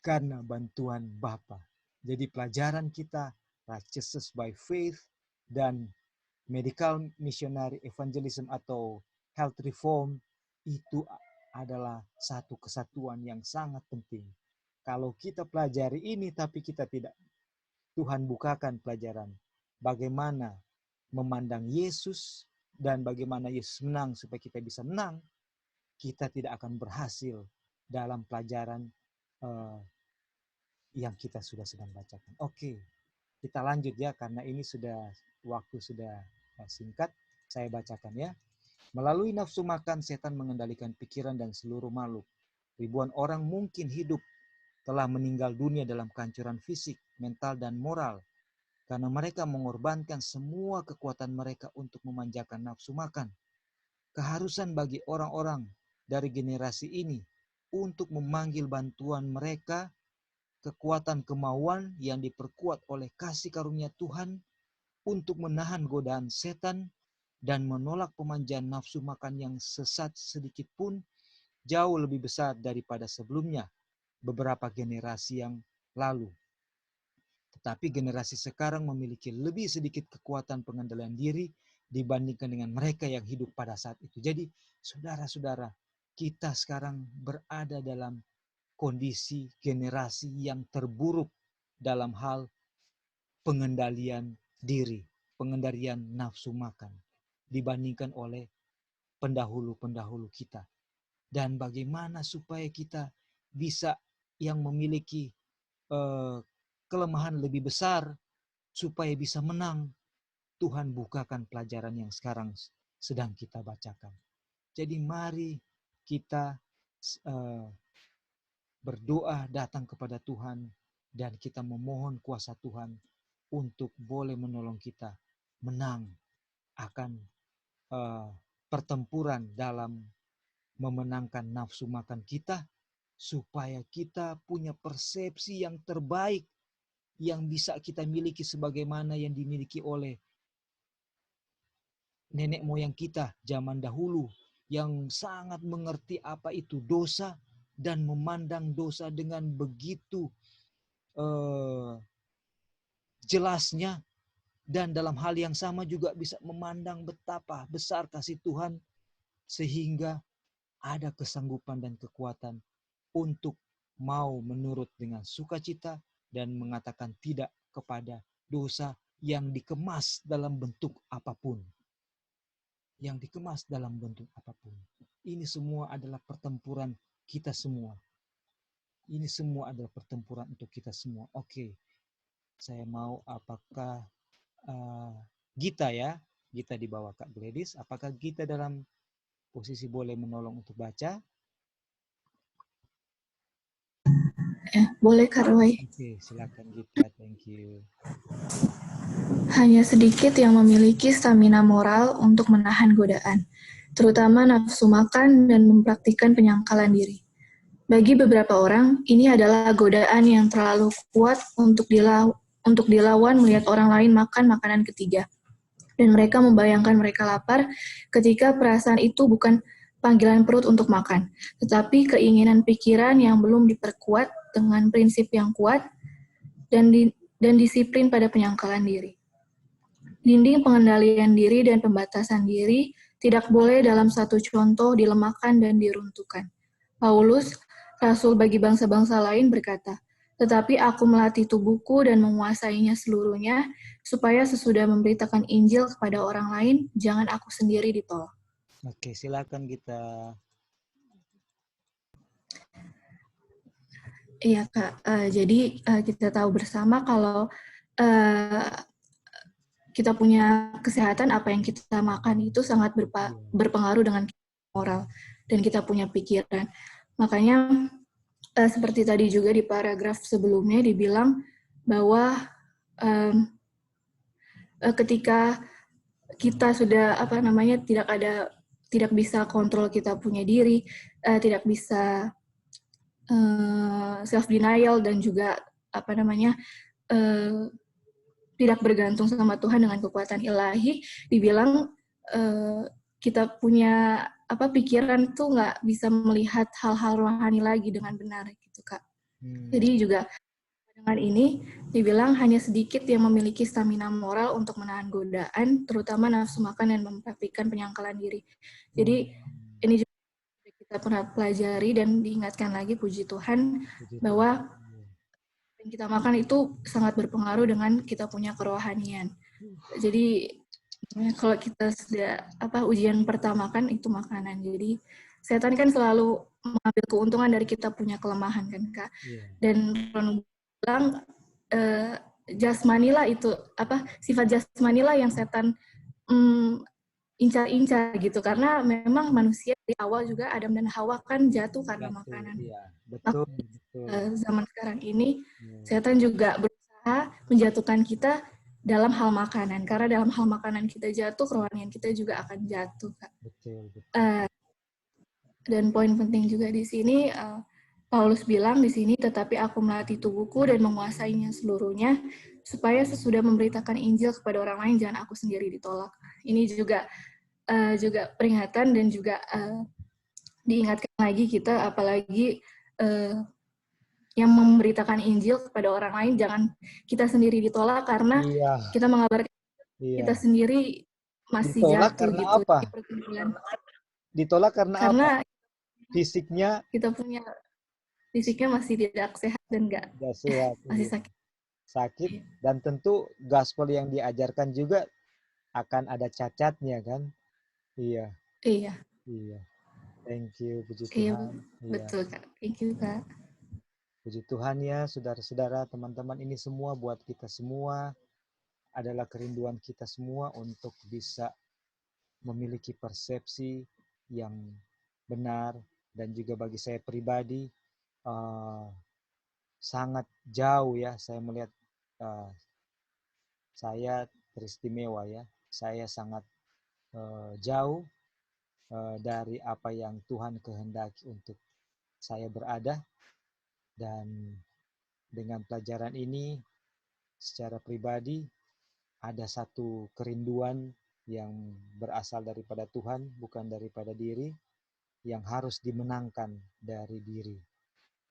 karena bantuan Bapa. Jadi pelajaran kita, righteousness by faith dan medical missionary evangelism atau health reform, itu adalah satu kesatuan yang sangat penting. Kalau kita pelajari ini tapi kita tidak, Tuhan bukakan pelajaran bagaimana memandang Yesus dan bagaimana Yesus menang supaya kita bisa menang, kita tidak akan berhasil dalam pelajaran yang kita sudah sedang bacakan. Oke, kita lanjut ya, karena ini waktu sudah singkat, saya bacakan ya. Melalui nafsu makan, setan mengendalikan pikiran dan seluruh makhluk. Ribuan orang mungkin hidup telah meninggal dunia dalam kehancuran fisik, mental, dan moral. Karena mereka mengorbankan semua kekuatan mereka untuk memanjakan nafsu makan. Keharusan bagi orang-orang dari generasi ini untuk memanggil bantuan mereka, kekuatan kemauan yang diperkuat oleh kasih karunia Tuhan untuk menahan godaan setan dan menolak pemanjaan nafsu makan yang sesat sedikit pun jauh lebih besar daripada sebelumnya, beberapa generasi yang lalu. Tetapi generasi sekarang memiliki lebih sedikit kekuatan pengendalian diri dibandingkan dengan mereka yang hidup pada saat itu. Jadi saudara-saudara, kita sekarang berada dalam kondisi generasi yang terburuk dalam hal pengendalian diri, pengendalian nafsu makan dibandingkan oleh pendahulu-pendahulu kita. Dan bagaimana supaya kita bisa yang memiliki kelemahan lebih besar supaya bisa menang, Tuhan bukakan pelajaran yang sekarang sedang kita bacakan. Jadi mari kita berdoa datang kepada Tuhan dan kita memohon kuasa Tuhan untuk boleh menolong kita menang akan pertempuran dalam memenangkan nafsu makan kita, supaya kita punya persepsi yang terbaik yang bisa kita miliki sebagaimana yang dimiliki oleh nenek moyang kita zaman dahulu, yang sangat mengerti apa itu dosa dan memandang dosa dengan begitu jelasnya, dan dalam hal yang sama juga bisa memandang betapa besar kasih Tuhan sehingga ada kesanggupan dan kekuatan untuk mau menurut dengan sukacita dan mengatakan tidak kepada dosa yang dikemas dalam bentuk apapun. Yang dikemas dalam bentuk apapun. Ini semua adalah pertempuran kita semua. Ini semua adalah pertempuran untuk kita semua. Oke, saya mau apakah Gita ya, Gita di bawah Kak Gladys, apakah Gita dalam posisi boleh menolong untuk baca? Boleh Kak Roy. Oke, silakan Gita, thank you. Hanya sedikit yang memiliki stamina moral untuk menahan godaan, terutama nafsu makan dan mempraktikkan penyangkalan diri. Bagi beberapa orang, ini adalah godaan yang terlalu kuat untuk dilawan melihat orang lain makan makanan ketiga. Dan mereka membayangkan mereka lapar ketika perasaan itu bukan panggilan perut untuk makan, tetapi keinginan pikiran yang belum diperkuat dengan prinsip yang kuat dan disiplin pada penyangkalan diri. Dinding pengendalian diri dan pembatasan diri tidak boleh dalam satu contoh dilemahkan dan diruntuhkan. Paulus, rasul bagi bangsa-bangsa lain berkata, tetapi aku melatih tubuhku dan menguasainya seluruhnya, supaya sesudah memberitakan Injil kepada orang lain, jangan aku sendiri ditolak. Oke, silakan kita. Iya Kak, jadi kita tahu bersama kalau kita punya kesehatan, apa yang kita makan itu sangat berpengaruh dengan moral dan kita punya pikiran. Makanya seperti tadi juga di paragraf sebelumnya dibilang bahwa ketika kita sudah tidak bisa kontrol kita punya diri, tidak bisa self denial dan juga tidak bergantung sama Tuhan dengan kekuatan ilahi, dibilang kita punya pikiran tuh nggak bisa melihat hal-hal rohani lagi dengan benar gitu Kak. Jadi juga dengan ini dibilang hanya sedikit yang memiliki stamina moral untuk menahan godaan, terutama nafsu makan dan mempraktikkan penyangkalan diri. Jadi ini juga kita pernah pelajari dan diingatkan lagi, puji Tuhan, bahwa yang kita makan itu sangat berpengaruh dengan kita punya kerohanian. Jadi kalau kita sudah ujian pertama kan itu makanan. Jadi setan kan selalu mengambil keuntungan dari kita punya kelemahan kan Kak. Dan bilang jasmanilah itu sifat jasmanilah yang setan incar-incar gitu, karena memang manusia di awal juga Adam dan Hawa kan jatuh karena makanan. Iya, betul. Zaman sekarang ini setan juga berusaha menjatuhkan kita dalam hal makanan, karena dalam hal makanan kita jatuh, kerohanian kita juga akan jatuh Kak. Betul. Dan poin penting juga di sini Paulus bilang di sini, tetapi aku melatih tubuhku dan menguasainya seluruhnya, supaya sesudah memberitakan Injil kepada orang lain, jangan aku sendiri ditolak. Ini juga peringatan dan juga diingatkan lagi kita, apalagi yang memberitakan Injil kepada orang lain, jangan kita sendiri ditolak, karena kita mengabarkan kita sendiri masih ditolak jatuh karena gitu. apa? Ditolak karena apa? Fisiknya masih tidak sehat dan nggak sehat, masih sakit, dan tentu gospel yang diajarkan juga akan ada cacatnya kan. Iya. Thank you, puji Tuhan. Betul Kak, thank you Kak. Puji Tuhan ya, saudara-saudara, teman-teman, ini semua buat kita semua adalah kerinduan kita semua untuk bisa memiliki persepsi yang benar. Dan juga bagi saya pribadi sangat jauh ya, saya melihat saya teristimewa ya, saya sangat jauh dari apa yang Tuhan kehendaki untuk saya berada. Dan dengan pelajaran ini secara pribadi ada satu kerinduan yang berasal daripada Tuhan, bukan daripada diri, yang harus dimenangkan dari diri.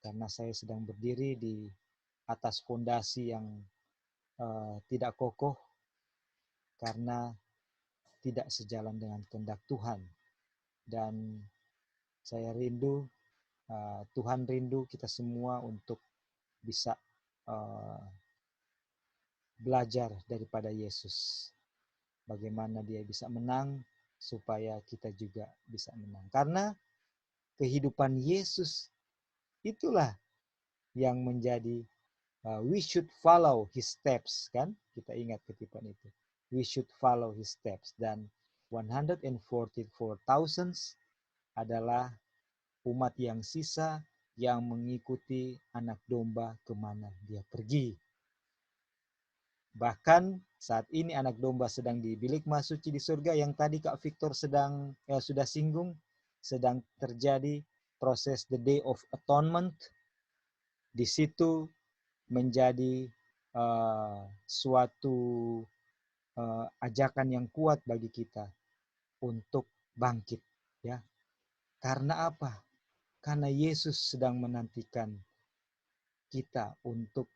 Karena saya sedang berdiri di atas fondasi yang tidak kokoh, karena tidak sejalan dengan kehendak Tuhan. Dan saya rindu, Tuhan rindu kita semua untuk bisa belajar daripada Yesus. Bagaimana dia bisa menang, supaya kita juga bisa menang. Karena kehidupan Yesus itulah yang menjadi we should follow his steps, kan? Kita ingat kutipan itu. We should follow his steps. Dan 144,000 adalah umat yang sisa yang mengikuti anak domba kemana dia pergi. Bahkan saat ini anak domba sedang di bilik masuci di surga, yang tadi Kak Victor sudah singgung, sedang terjadi proses the day of atonement. Di situ menjadi suatu ajakan yang kuat bagi kita untuk bangkit, ya. Karena apa? Karena Yesus sedang menantikan kita untuk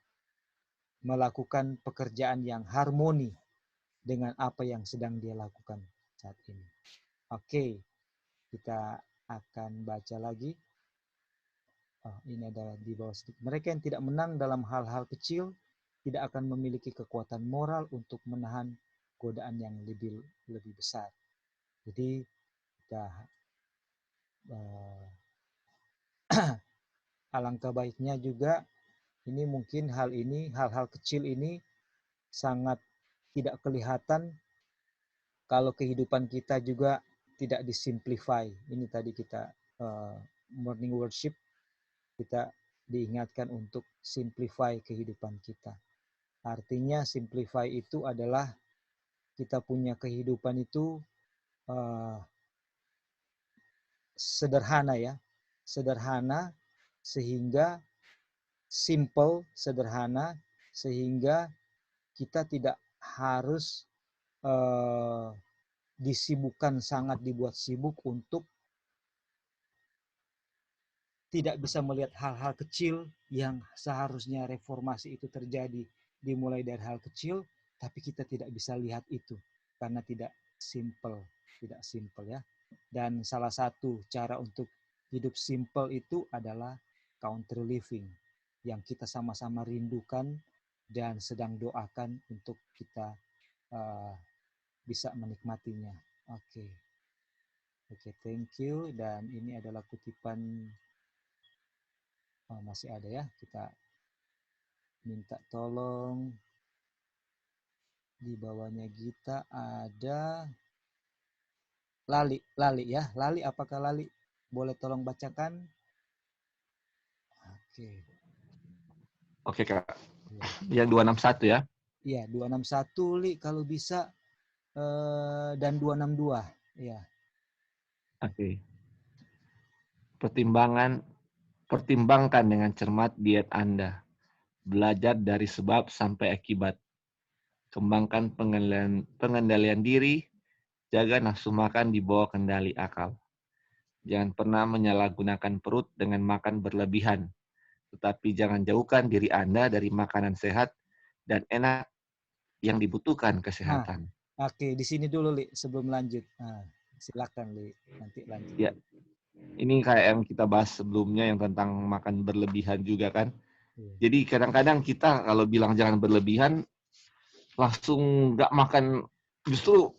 melakukan pekerjaan yang harmoni dengan apa yang sedang dia lakukan saat ini. Oke, kita akan baca lagi. Ini adalah di bawah sedikit. Mereka yang tidak menang dalam hal-hal kecil tidak akan memiliki kekuatan moral untuk menahan godaan yang lebih besar. Jadi kita alangkah baiknya juga ini mungkin hal-hal kecil ini sangat tidak kelihatan kalau kehidupan kita juga tidak disimplify. Ini tadi kita morning worship, kita diingatkan untuk simplify kehidupan kita. Artinya simplify itu adalah kita punya kehidupan itu sederhana, ya. Sederhana sehingga simple, sederhana sehingga kita tidak harus dibuat sibuk untuk tidak bisa melihat hal-hal kecil yang seharusnya reformasi itu terjadi dimulai dari hal kecil, tapi kita tidak bisa lihat itu karena tidak simple ya. Dan salah satu cara untuk hidup simple itu adalah country living yang kita sama-sama rindukan dan sedang doakan untuk kita bisa menikmatinya. Oke, thank you. Dan ini adalah kutipan masih ada, ya. Kita minta tolong di bawahnya kita ada Lali ya. Lali, apakah Lali boleh tolong bacakan? Oke, Kak. Yang 261 ya? Iya, 261 Li kalau bisa, dan 262 ya. Oke. Pertimbangkan dengan cermat diet Anda. Belajar dari sebab sampai akibat. Kembangkan pengendalian diri. Jaga nafsu makan di bawah kendali akal. Jangan pernah menyalahgunakan perut dengan makan berlebihan. Tetapi jangan jauhkan diri Anda dari makanan sehat dan enak yang dibutuhkan kesehatan. Oke, di sini dulu, Li, sebelum lanjut. Silakan, Li, nanti lanjut. Ya, ini kayak yang kita bahas sebelumnya yang tentang makan berlebihan juga kan. Jadi kadang-kadang kita kalau bilang jangan berlebihan, langsung nggak makan. Justru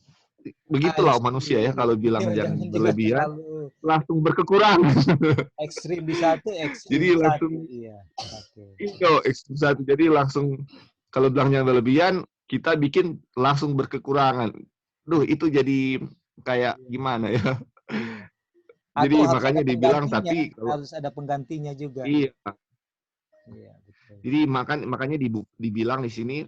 begitulah manusia ya, kalau bilang jangan berlebihan, langsung berkekurangan. Ekstrim di satu, ekstrim jadi di langsung, satu. Iya. Ekstrim satu. Jadi langsung kalau bilang jangan berlebihan, kita bikin langsung berkekurangan. Itu jadi kayak gimana ya? Jadi makanya dibilang, tapi harus ada penggantinya juga. Iya. Betul. Jadi makanya dibilang di sini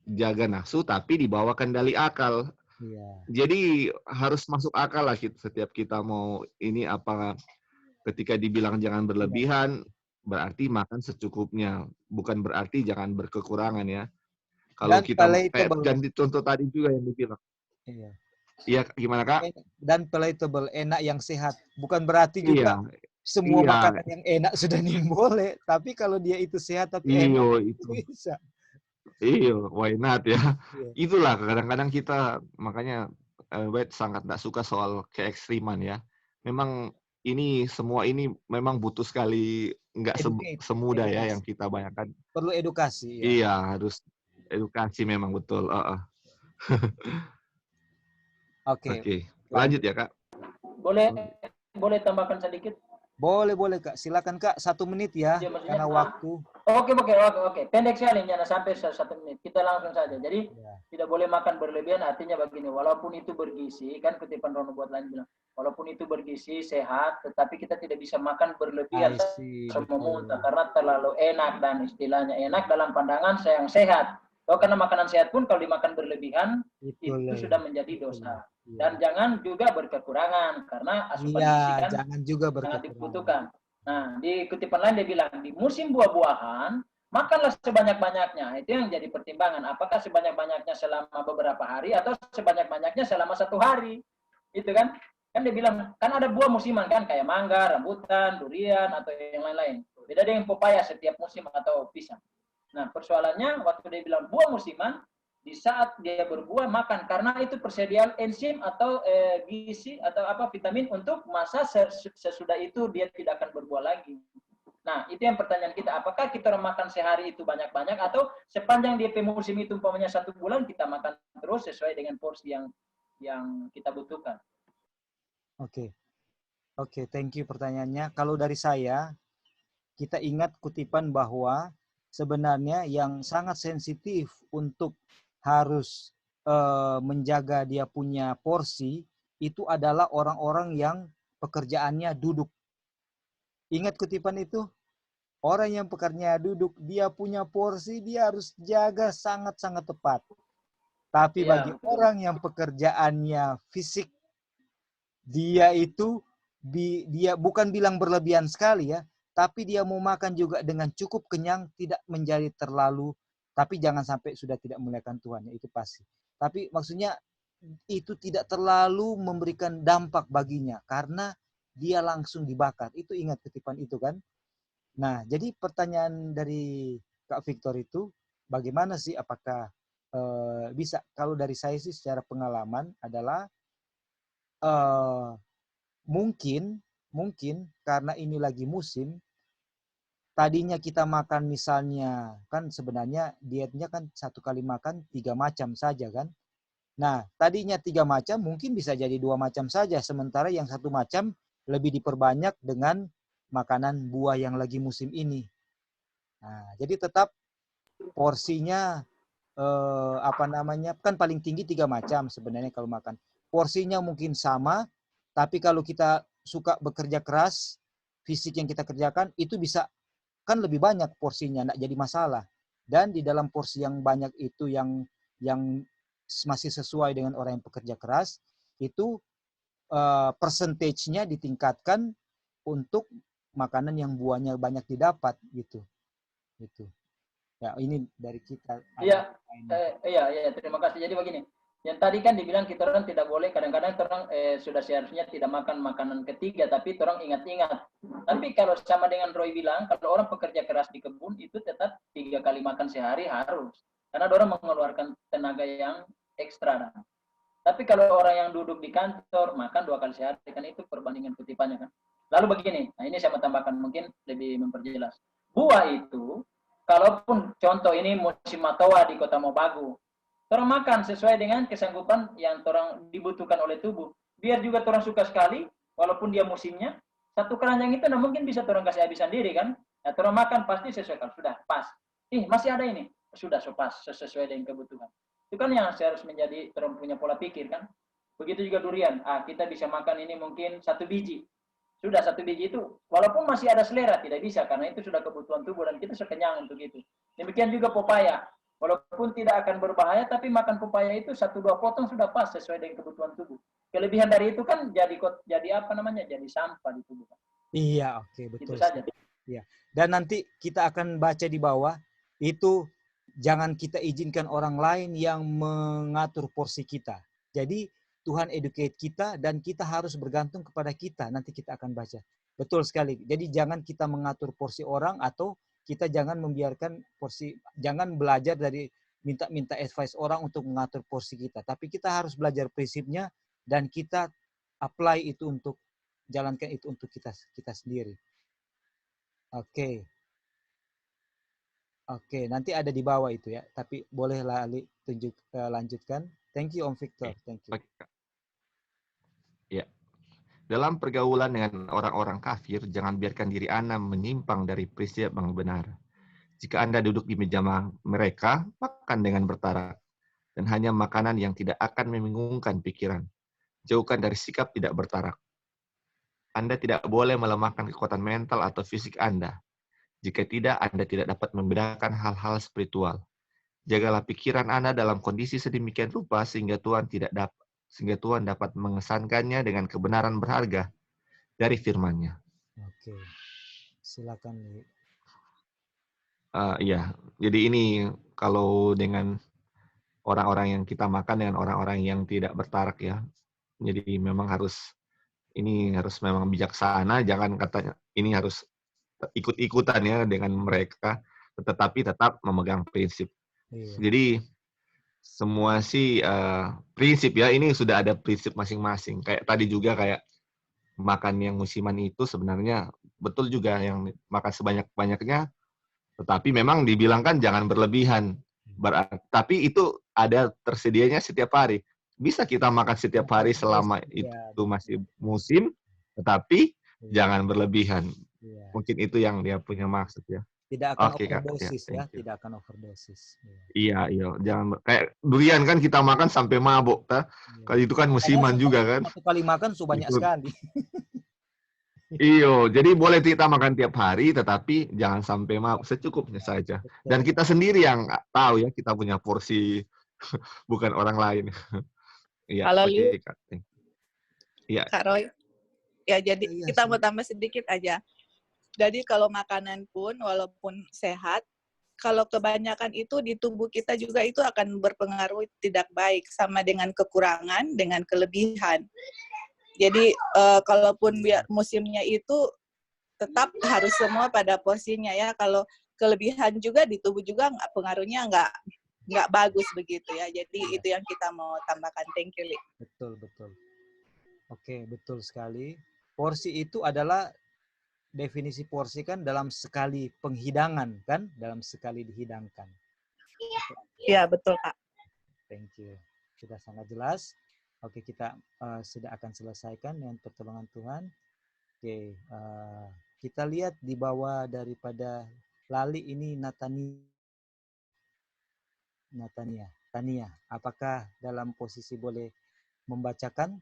jaga nafsu tapi dibawa kendali akal. Iya. Jadi harus masuk akal lah setiap kita mau ini apa. Ketika dibilang jangan berlebihan, berarti makan secukupnya. Bukan berarti jangan berkekurangan ya. Kalau kita kayak ganti contoh tadi juga yang dibilang. Iya. Iya, gimana Kak? Dan palatable, enak yang sehat. Bukan berarti juga semua makanan yang enak sudah boleh. Tapi kalau dia itu sehat tapi enak, itu bisa. Iya, why not ya? Iya. Itulah kadang-kadang kita makanya sangat tidak suka soal keekstriman ya. Memang semua ini memang butuh sekali, nggak semudah ya yang kita bayangkan. Perlu edukasi. Ya? Iya, harus edukasi memang betul. Oke. Lanjut ya Kak. Boleh tambahkan sedikit? Boleh Kak. Silakan Kak, 1 menit ya, karena waktu. Oke. Pendek sekali, jangan sampai 1 menit. Kita langsung saja. Jadi tidak boleh makan berlebihan, artinya begini, walaupun itu bergizi, kan kutipan Rono buat lain bilang, walaupun itu bergizi, sehat, tetapi kita tidak bisa makan berlebihan semua muntah, karena terlalu enak, dan istilahnya enak dalam pandangan yang sehat. Karena makanan sehat pun kalau dimakan berlebihan, itu sudah menjadi dosa. Dan jangan juga berkekurangan, karena asupan gizi kan jangan juga sangat dibutuhkan. Nah, di kutipan lain dia bilang, di musim buah-buahan, makanlah sebanyak-banyaknya. Itu yang jadi pertimbangan. Apakah sebanyak-banyaknya selama beberapa hari atau sebanyak-banyaknya selama 1 hari? Itu kan? Kan dia bilang, kan ada buah musiman kan, kayak mangga, rambutan, durian, atau yang lain-lain. Beda dengan pepaya setiap musim atau pisang. Nah, persoalannya waktu dia bilang buah musiman, di saat dia berbuah makan, karena itu persediaan enzim atau gizi atau apa vitamin untuk masa sesudah itu dia tidak akan berbuah lagi. Nah, itu yang pertanyaan kita. Apakah kita makan sehari itu banyak-banyak atau sepanjang dia musim itu umpamanya 1 bulan kita makan terus sesuai dengan porsi yang kita butuhkan. Oke, thank you pertanyaannya. Kalau dari saya, kita ingat kutipan bahwa sebenarnya yang sangat sensitif untuk harus menjaga dia punya porsi itu adalah orang-orang yang pekerjaannya duduk. Ingat kutipan itu? Orang yang pekerjaannya duduk, dia punya porsi, dia harus jaga sangat-sangat tepat. Tapi bagi orang yang pekerjaannya fisik, dia itu dia bukan bilang berlebihan sekali ya, tapi dia mau makan juga dengan cukup kenyang, tidak menjadi terlalu, tapi jangan sampai sudah tidak memuliakan Tuhan, ya, itu pasti. Tapi maksudnya itu tidak terlalu memberikan dampak baginya karena dia langsung dibakar. Itu ingat kutipan itu kan. Nah, jadi pertanyaan dari Kak Victor itu bagaimana sih, apakah bisa? Kalau dari saya sih secara pengalaman adalah mungkin karena ini lagi musim, tadinya kita makan misalnya, kan sebenarnya dietnya kan 1 kali makan 3 macam saja kan. Nah, tadinya 3 macam mungkin bisa jadi 2 macam saja, sementara yang 1 macam lebih diperbanyak dengan makanan buah yang lagi musim ini. Nah, jadi tetap porsinya kan paling tinggi 3 macam sebenarnya kalau makan. Porsinya mungkin sama, tapi kalau kita suka bekerja keras, fisik yang kita kerjakan itu bisa kan lebih banyak porsinya, enggak jadi masalah. Dan di dalam porsi yang banyak itu yang masih sesuai dengan orang yang pekerja keras, itu persentasenya ditingkatkan untuk makanan yang buahnya banyak didapat gitu. Gitu. Ya, ini dari kita. Iya, terima kasih. Jadi begini, yang tadi kan dibilang kita orang tidak boleh, kadang-kadang orang sudah seharusnya tidak makan makanan ketiga, tapi orang ingat-ingat. Tapi kalau sama dengan Roy bilang, kalau orang pekerja keras di kebun itu tetap 3 kali makan sehari harus, karena orang mengeluarkan tenaga yang ekstra. Tapi kalau orang yang duduk di kantor makan 2 kali sehari, kan itu perbandingan kutipannya kan. Lalu begini, nah ini saya mau tambahkan mungkin lebih memperjelas. Buah itu, kalaupun contoh ini musim matoa di Kota Mobagu, orang makan sesuai dengan kesanggupan yang orang dibutuhkan oleh tubuh. Biar juga orang suka sekali, walaupun dia musimnya, 1 keranjang itu nah mungkin bisa orang kasih habisan diri kan. Ya, orang makan pasti sesuai, kalau sudah pas. Masih ada ini, sudah pas sesuai dengan kebutuhan. Itu kan yang harus menjadi orang punya pola pikir kan. Begitu juga durian. Kita bisa makan ini mungkin 1 biji. Sudah 1 biji itu, walaupun masih ada selera, tidak bisa, karena itu sudah kebutuhan tubuh dan kita sekenyang untuk itu. Demikian juga pepaya. Walaupun tidak akan berbahaya, tapi makan pepaya itu 1-2 potong sudah pas sesuai dengan kebutuhan tubuh. Kelebihan dari itu kan jadi apa namanya? Jadi sampah di tubuh. Iya, oke, betul. Itu saja. Iya. Dan nanti kita akan baca di bawah, itu jangan kita izinkan orang lain yang mengatur porsi kita. Jadi Tuhan educate kita dan kita harus bergantung kepada kita. Nanti kita akan baca. Betul sekali. Jadi jangan kita mengatur porsi orang atau kita jangan membiarkan porsi, jangan belajar dari minta advice orang untuk mengatur porsi kita. Tapi kita harus belajar prinsipnya dan kita apply itu untuk jalankan itu untuk kita sendiri. Oke, nanti ada di bawah itu ya. Tapi bolehlah Ali lanjutkan. Thank you Om Victor. Thank you. Ya. Dalam pergaulan dengan orang-orang kafir, jangan biarkan diri Anda menyimpang dari prinsip yang benar. Jika Anda duduk di meja mereka, makan dengan bertarak, dan hanya makanan yang tidak akan membingungkan pikiran. Jauhkan dari sikap tidak bertarak. Anda tidak boleh melemahkan kekuatan mental atau fisik Anda. Jika tidak, Anda tidak dapat membedakan hal-hal spiritual. Jagalah pikiran Anda dalam kondisi sedemikian rupa sehingga Tuhan dapat mengesankannya dengan kebenaran berharga dari firman-Nya. Oke, silakan. Iya, jadi ini kalau dengan orang-orang yang kita makan dengan orang-orang yang tidak bertarak ya. Jadi memang harus memang bijaksana, jangan katanya ini harus ikut-ikutan ya dengan mereka, tetapi tetap memegang prinsip. Iya. Jadi semua sih prinsip ya, ini sudah ada prinsip masing-masing. Kayak tadi juga kayak makan yang musiman itu sebenarnya betul juga yang makan sebanyak-banyaknya, tetapi memang dibilangkan jangan berlebihan. Tapi itu ada tersedianya setiap hari. Bisa kita makan setiap hari selama Ya, itu masih musim, tetapi iya. jangan berlebihan. Iya. Mungkin itu yang dia punya maksud ya. Tidak akan Oke, Kak. overdosis ya, Thank you. tidak akan overdosis. Iya, jangan kayak durian kan kita makan sampai mabuk, Kalau itu kan musiman juga kan. Satu kali makan banyak Itu. sekali. Iyo, jadi boleh kita makan tiap hari, tetapi jangan sampai mabuk, secukupnya saja. Dan kita sendiri yang tahu ya, kita punya porsi, bukan orang lain. Iya, Halo, oke, Kak. Iya. Kak Roy. Ya, jadi Iya, kita mau tambah sedikit aja. Jadi kalau makanan pun, walaupun sehat, kalau kebanyakan itu di tubuh kita juga itu akan berpengaruh tidak baik, sama dengan kekurangan, dengan kelebihan. Jadi kalaupun biar musimnya itu tetap harus semua pada porsinya ya. Kalau kelebihan juga di tubuh juga pengaruhnya nggak bagus begitu ya. Jadi itu yang kita mau tambahkan. Thank you, Li. Betul. Oke, betul sekali. Porsi itu adalah definisi porsi kan dalam sekali penghidangan kan, dalam sekali dihidangkan. Iya, betul, Kak. Thank you. Sudah sangat jelas. Oke, kita sudah akan selesaikan dengan pertolongan Tuhan. Oke, kita lihat di bawah daripada Lali ini Tania. Apakah dalam posisi boleh membacakan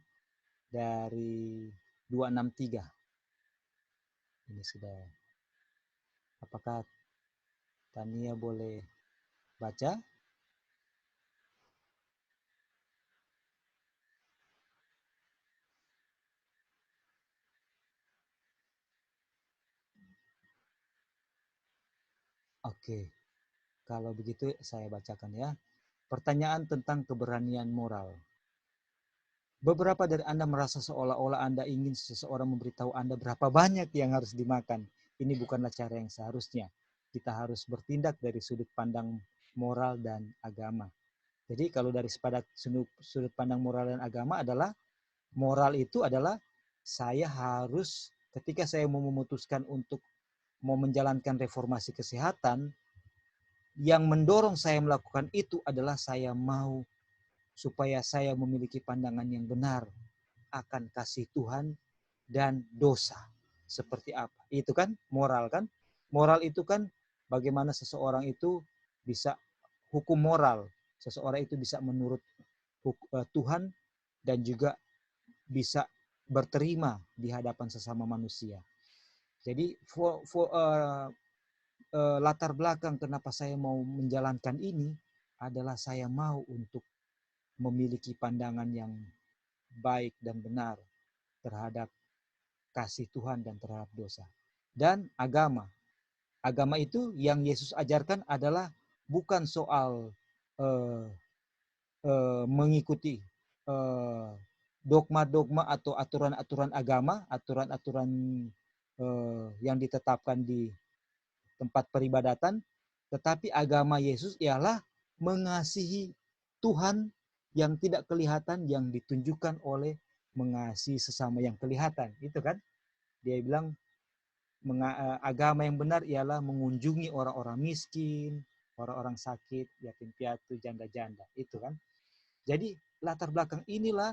dari 263? Ini sudah. Apakah Tania boleh baca? Oke, kalau begitu saya bacakan ya. Pertanyaan tentang keberanian moral. Beberapa dari Anda merasa seolah-olah Anda ingin seseorang memberitahu Anda berapa banyak yang harus dimakan. Ini bukanlah cara yang seharusnya. Kita harus bertindak dari sudut pandang moral dan agama. Jadi kalau dari sudut pandang moral dan agama adalah, moral itu adalah saya harus, ketika saya mau memutuskan untuk mau menjalankan reformasi kesehatan, yang mendorong saya melakukan itu adalah saya mau supaya saya memiliki pandangan yang benar akan kasih Tuhan dan dosa. Seperti apa? Itu kan moral kan? Moral itu kan bagaimana seseorang itu bisa hukum moral. Seseorang itu bisa menurut Tuhan dan juga bisa berterima di hadapan sesama manusia. Jadi latar belakang kenapa saya mau menjalankan ini adalah saya mau untuk memiliki pandangan yang baik dan benar terhadap kasih Tuhan dan terhadap dosa. Dan agama. Agama itu yang Yesus ajarkan adalah bukan soal mengikuti dogma-dogma atau aturan-aturan agama, aturan-aturan yang ditetapkan di tempat peribadatan, tetapi agama Yesus ialah mengasihi Tuhan yang tidak kelihatan, yang ditunjukkan oleh mengasihi sesama yang kelihatan. Itu kan? Dia bilang agama yang benar ialah mengunjungi orang-orang miskin, orang-orang sakit, yatim piatu, janda-janda. Itu kan? Jadi latar belakang inilah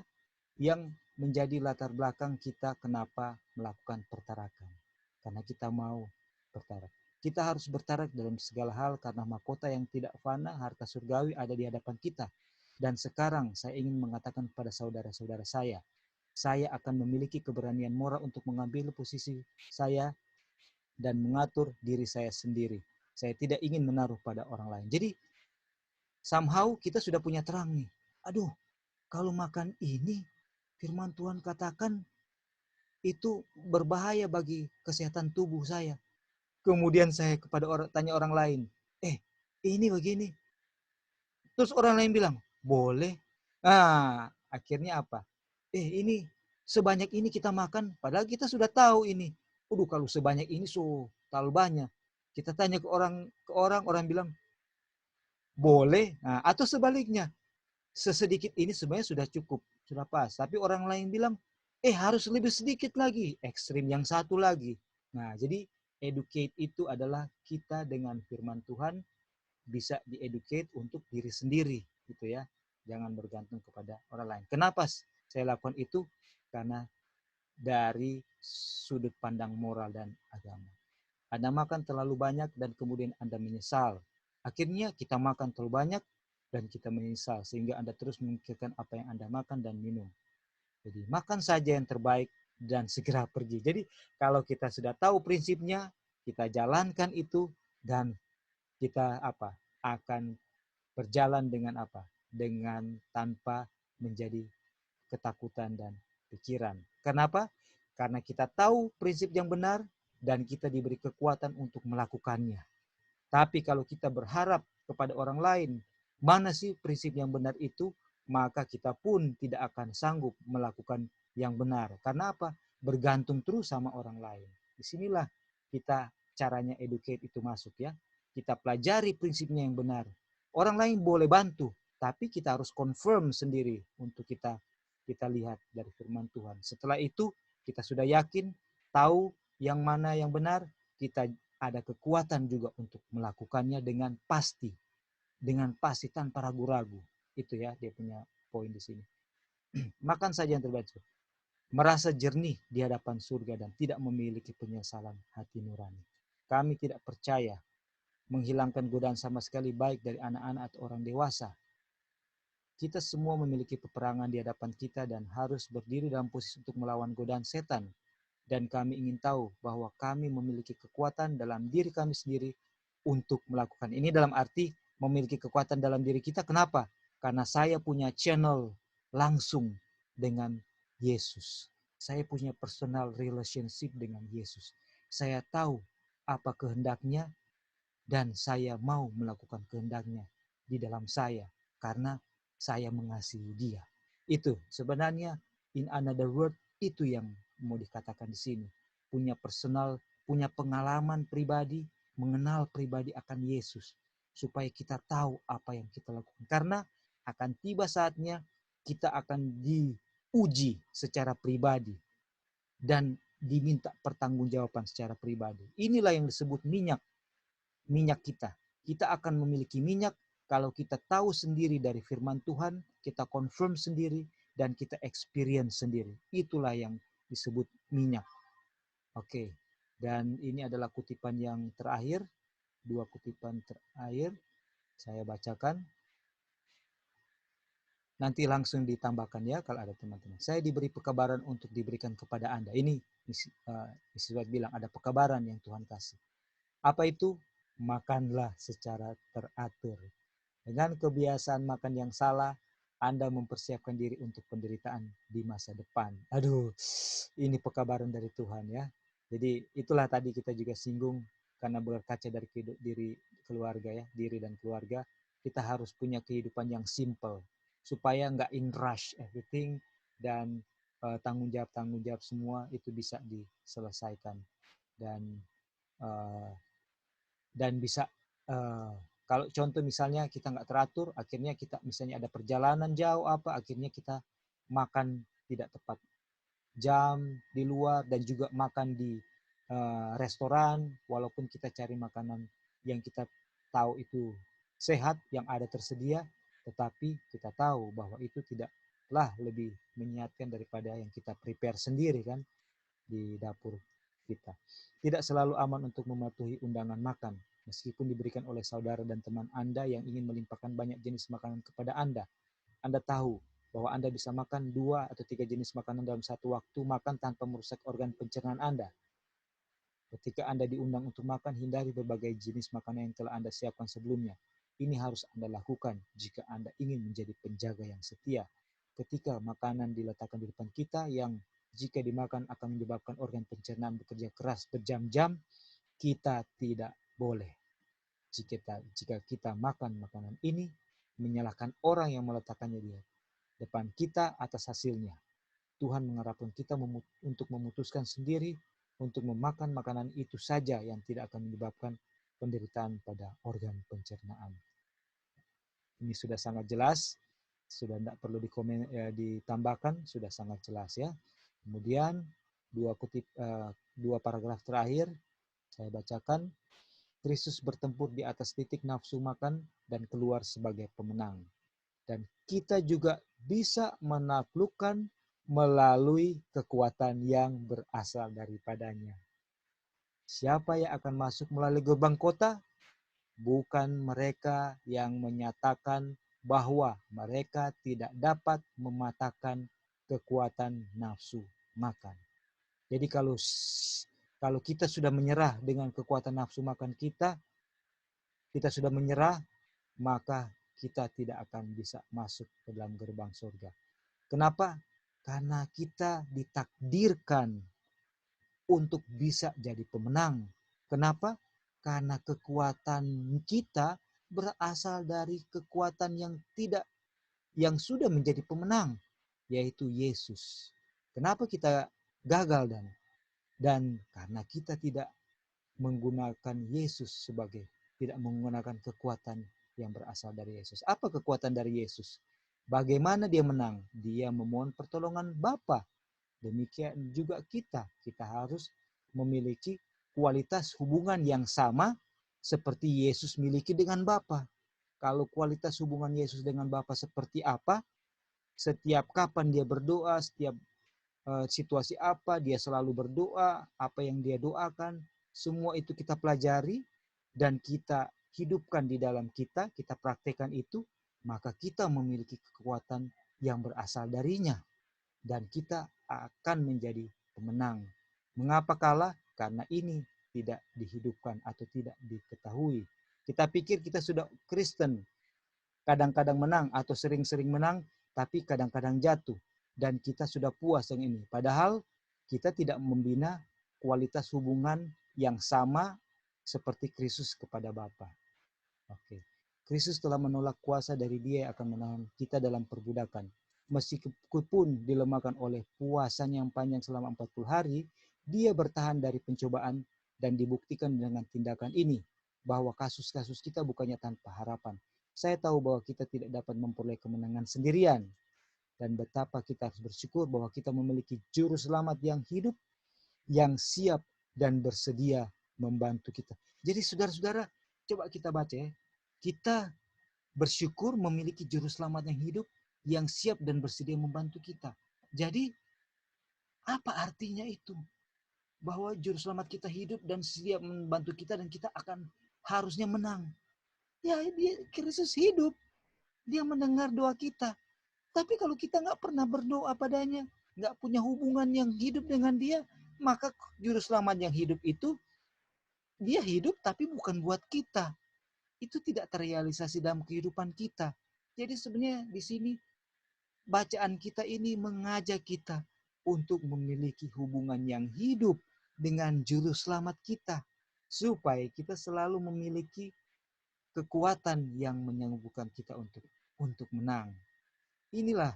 yang menjadi latar belakang kita kenapa melakukan pertarakan. Karena kita mau bertarak. Kita harus bertarak dalam segala hal karena mahkota yang tidak fana, harta surgawi ada di hadapan kita. Dan sekarang saya ingin mengatakan kepada saudara-saudara saya akan memiliki keberanian moral untuk mengambil posisi saya dan mengatur diri saya sendiri. Saya tidak ingin menaruh pada orang lain. Jadi somehow kita sudah punya terang nih. Aduh, kalau makan ini firman Tuhan katakan itu berbahaya bagi kesehatan tubuh saya. Kemudian saya tanya orang lain, ini begini. Terus orang lain bilang, boleh. Nah, akhirnya apa? Ini sebanyak ini kita makan, padahal kita sudah tahu ini. Kalau sebanyak ini terlalu banyak. Kita tanya ke orang bilang, boleh. Nah, atau sebaliknya, sesedikit ini sebenarnya sudah cukup, sudah pas. Tapi orang lain bilang, harus lebih sedikit lagi. Ekstrim yang satu lagi. Nah, jadi educate itu adalah kita dengan firman Tuhan bisa dieducate untuk diri sendiri, gitu ya. Jangan bergantung kepada orang lain. Kenapa saya lakukan itu? Karena dari sudut pandang moral dan agama. Anda makan terlalu banyak dan kemudian Anda menyesal. Akhirnya kita makan terlalu banyak dan kita menyesal. Sehingga Anda terus memikirkan apa yang Anda makan dan minum. Jadi makan saja yang terbaik dan segera pergi. Jadi kalau kita sudah tahu prinsipnya, kita jalankan itu dan kita akan berjalan dengan dengan tanpa menjadi ketakutan dan pikiran. Kenapa? Karena kita tahu prinsip yang benar dan kita diberi kekuatan untuk melakukannya. Tapi kalau kita berharap kepada orang lain, mana sih prinsip yang benar itu, maka kita pun tidak akan sanggup melakukan yang benar. Karena apa? Bergantung terus sama orang lain. Disinilah kita caranya educate itu masuk ya. Kita pelajari prinsipnya yang benar. Orang lain boleh bantu, tapi kita harus confirm sendiri untuk kita lihat dari firman Tuhan. Setelah itu kita sudah yakin, tahu yang mana yang benar, kita ada kekuatan juga untuk melakukannya dengan pasti tanpa ragu-ragu. Itu ya dia punya poin di sini. Makan saja yang terbaik, merasa jernih di hadapan surga dan tidak memiliki penyesalan hati nurani. Kami tidak percaya menghilangkan godaan sama sekali baik dari anak-anak atau orang dewasa. Kita semua memiliki peperangan di hadapan kita dan harus berdiri dalam posisi untuk melawan godaan setan. Dan kami ingin tahu bahwa kami memiliki kekuatan dalam diri kami sendiri untuk melakukan. Ini dalam arti memiliki kekuatan dalam diri kita. Kenapa? Karena saya punya channel langsung dengan Yesus. Saya punya personal relationship dengan Yesus. Saya tahu apa kehendaknya dan saya mau melakukan kehendaknya di dalam saya karena saya mengasihi dia. Itu sebenarnya in another word itu yang mau dikatakan di sini. Punya personal, punya pengalaman pribadi, mengenal pribadi akan Yesus. Supaya kita tahu apa yang kita lakukan. Karena akan tiba saatnya kita akan diuji secara pribadi. Dan diminta pertanggungjawaban secara pribadi. Inilah yang disebut minyak kita. Kita akan memiliki minyak kalau kita tahu sendiri dari firman Tuhan, kita confirm sendiri, dan kita experience sendiri. Itulah yang disebut minyak. Oke, dan ini adalah kutipan yang terakhir. 2 kutipan terakhir saya bacakan. Nanti langsung ditambahkan ya kalau ada teman-teman. Saya diberi pekabaran untuk diberikan kepada Anda. Ini Mrs. White bilang ada pekabaran yang Tuhan kasih. Apa itu? Makanlah secara teratur. Dengan kebiasaan makan yang salah, Anda mempersiapkan diri untuk penderitaan di masa depan. Aduh, ini pekabaran dari Tuhan ya. Jadi itulah tadi kita juga singgung karena berkaca dari diri keluarga ya, diri dan keluarga, kita harus punya kehidupan yang simple supaya nggak in rush everything dan tanggung jawab semua itu bisa diselesaikan dan bisa kalau contoh misalnya kita nggak teratur, akhirnya kita misalnya ada perjalanan jauh akhirnya kita makan tidak tepat jam di luar dan juga makan di restoran walaupun kita cari makanan yang kita tahu itu sehat yang ada tersedia, tetapi kita tahu bahwa itu tidaklah lebih menyehatkan daripada yang kita prepare sendiri kan di dapur kita. Tidak selalu aman untuk mematuhi undangan makan, meskipun diberikan oleh saudara dan teman Anda yang ingin melimpahkan banyak jenis makanan kepada Anda. Anda tahu bahwa Anda bisa makan 2 atau 3 jenis makanan dalam satu waktu makan tanpa merusak organ pencernaan Anda. Ketika Anda diundang untuk makan, hindari berbagai jenis makanan yang telah Anda siapkan sebelumnya. Ini harus Anda lakukan jika Anda ingin menjadi penjaga yang setia. Ketika makanan diletakkan di depan kita yang jika dimakan akan menyebabkan organ pencernaan bekerja keras berjam-jam, kita tidak boleh jika kita makan makanan ini menyalahkan orang yang meletakkannya di depan kita atas hasilnya. Tuhan mengharapkan kita untuk memutuskan sendiri untuk memakan makanan itu saja yang tidak akan menyebabkan penderitaan pada organ pencernaan. Ini sudah sangat jelas, sudah tidak perlu ditambahkan, sudah sangat jelas ya. Kemudian dua paragraf terakhir saya bacakan. Kristus bertempur di atas titik nafsu makan dan keluar sebagai pemenang. Dan kita juga bisa menaklukkan melalui kekuatan yang berasal daripadanya. Siapa yang akan masuk melalui gerbang kota? Bukan mereka yang menyatakan bahwa mereka tidak dapat mematahkan kekuatan nafsu makan. Jadi kalau kita sudah menyerah dengan kekuatan nafsu makan kita sudah menyerah, maka kita tidak akan bisa masuk ke dalam gerbang surga. Kenapa? Karena kita ditakdirkan untuk bisa jadi pemenang. Kenapa? Karena kekuatan kita berasal dari kekuatan yang sudah menjadi pemenang, yaitu Yesus. Kenapa kita gagal dan karena kita tidak menggunakan Yesus tidak menggunakan kekuatan yang berasal dari Yesus. Apa kekuatan dari Yesus? Bagaimana dia menang? Dia memohon pertolongan Bapa. Demikian juga kita harus memiliki kualitas hubungan yang sama seperti Yesus miliki dengan Bapa. Kalau kualitas hubungan Yesus dengan Bapa seperti apa? Setiap kapan dia berdoa, setiap situasi apa dia selalu berdoa, apa yang dia doakan, semua itu kita pelajari dan kita hidupkan di dalam kita praktekkan itu, maka kita memiliki kekuatan yang berasal darinya dan kita akan menjadi pemenang. Mengapa kalah? Karena ini tidak dihidupkan atau tidak diketahui. Kita pikir kita sudah Kristen, kadang-kadang menang atau sering-sering menang, tapi kadang-kadang jatuh. Dan kita sudah puas dengan ini. Padahal kita tidak membina kualitas hubungan yang sama seperti Kristus kepada Bapa. Oke. Kristus telah menolak kuasa dari Dia yang akan menahan kita dalam perbudakan. Meskipun dilemahkan oleh puasanya yang panjang selama 40 hari, Dia bertahan dari pencobaan dan dibuktikan dengan tindakan ini bahwa kasus-kasus kita bukannya tanpa harapan. Saya tahu bahwa kita tidak dapat memperoleh kemenangan sendirian. Dan betapa kita harus bersyukur bahwa kita memiliki juru selamat yang hidup, yang siap dan bersedia membantu kita. Jadi saudara-saudara, coba kita baca ya. Kita bersyukur memiliki juru selamat yang hidup, yang siap dan bersedia membantu kita. Jadi, apa artinya itu? Bahwa juru selamat kita hidup dan siap membantu kita dan kita akan harusnya menang. Ya, Kristus hidup. Dia mendengar doa kita. Tapi kalau kita nggak pernah berdoa padanya, nggak punya hubungan yang hidup dengan dia, maka juru selamat yang hidup itu, dia hidup tapi bukan buat kita. Itu tidak terrealisasi dalam kehidupan kita. Jadi sebenarnya di sini bacaan kita ini mengajak kita untuk memiliki hubungan yang hidup dengan juru selamat kita. Supaya kita selalu memiliki kekuatan yang menyanggupi kita untuk menang. Inilah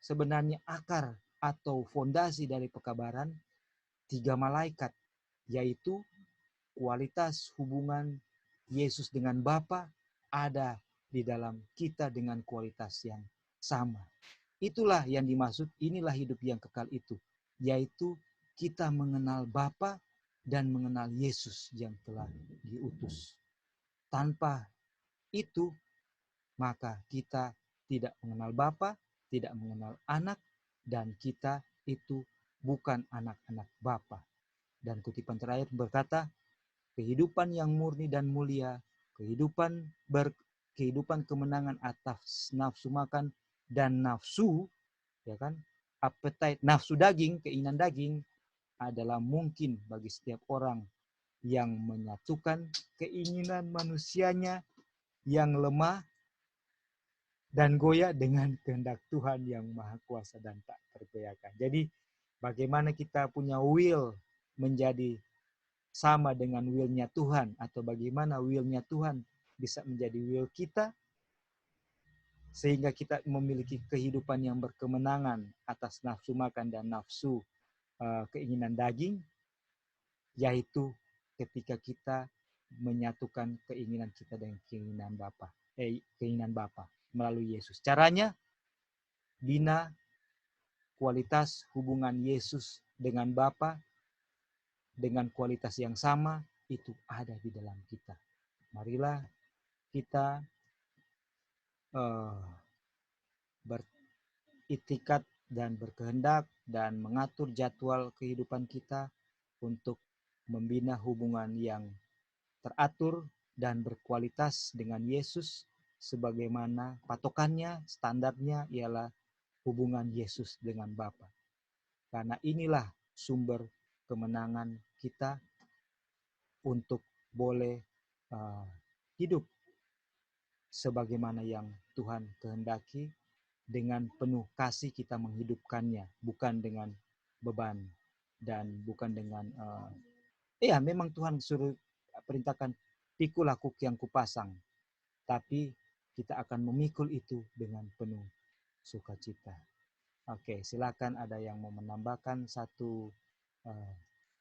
sebenarnya akar atau fondasi dari pekabaran 3 malaikat, yaitu kualitas hubungan Yesus dengan Bapa ada di dalam kita dengan kualitas yang sama. Itulah yang dimaksud, inilah hidup yang kekal itu, yaitu kita mengenal Bapa dan mengenal Yesus yang telah diutus. Tanpa itu, maka kita tidak mengenal Bapa, tidak mengenal anak, dan kita itu bukan anak-anak Bapa. Dan kutipan terakhir berkata, kehidupan yang murni dan mulia, kehidupan kemenangan atas nafsu makan dan nafsu, ya kan, appetite, nafsu daging, keinginan daging adalah mungkin bagi setiap orang yang menyatukan keinginan manusianya yang lemah dan goyah dengan kehendak Tuhan yang maha kuasa dan tak tergoyahkan. Jadi bagaimana kita punya will menjadi sama dengan will-nya Tuhan, atau bagaimana will-nya Tuhan bisa menjadi will kita, sehingga kita memiliki kehidupan yang berkemenangan atas nafsu makan dan nafsu keinginan daging, yaitu ketika kita menyatukan keinginan kita dengan keinginan Bapa melalui Yesus. Caranya, bina kualitas hubungan Yesus dengan Bapa dengan kualitas yang sama, itu ada di dalam kita. Marilah kita beritikat dan berkehendak dan mengatur jadwal kehidupan kita untuk membina hubungan yang teratur dan berkualitas dengan Yesus, sebagaimana patokannya, standarnya ialah hubungan Yesus dengan Bapa. Karena inilah sumber kemenangan kita untuk boleh hidup sebagaimana yang Tuhan kehendaki. Dengan penuh kasih kita menghidupkannya, bukan dengan beban dan bukan dengan memang Tuhan suruh perintahkan, pikulah kuk yang kupasang, tapi kita akan memikul itu dengan penuh sukacita. Oke, silakan ada yang mau menambahkan satu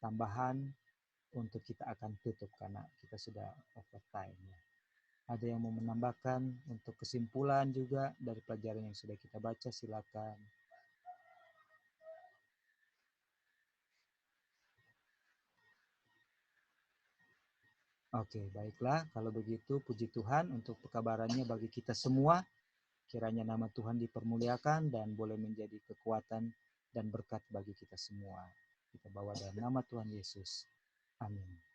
tambahan untuk kita akan tutup karena kita sudah overtime ya. Ada yang mau menambahkan untuk kesimpulan juga dari pelajaran yang sudah kita baca, silakan. Oke, baiklah. Kalau begitu, puji Tuhan untuk pekabarannya bagi kita semua. Kiranya nama Tuhan dipermuliakan dan boleh menjadi kekuatan dan berkat bagi kita semua. Kita bawa dalam nama Tuhan Yesus. Amin.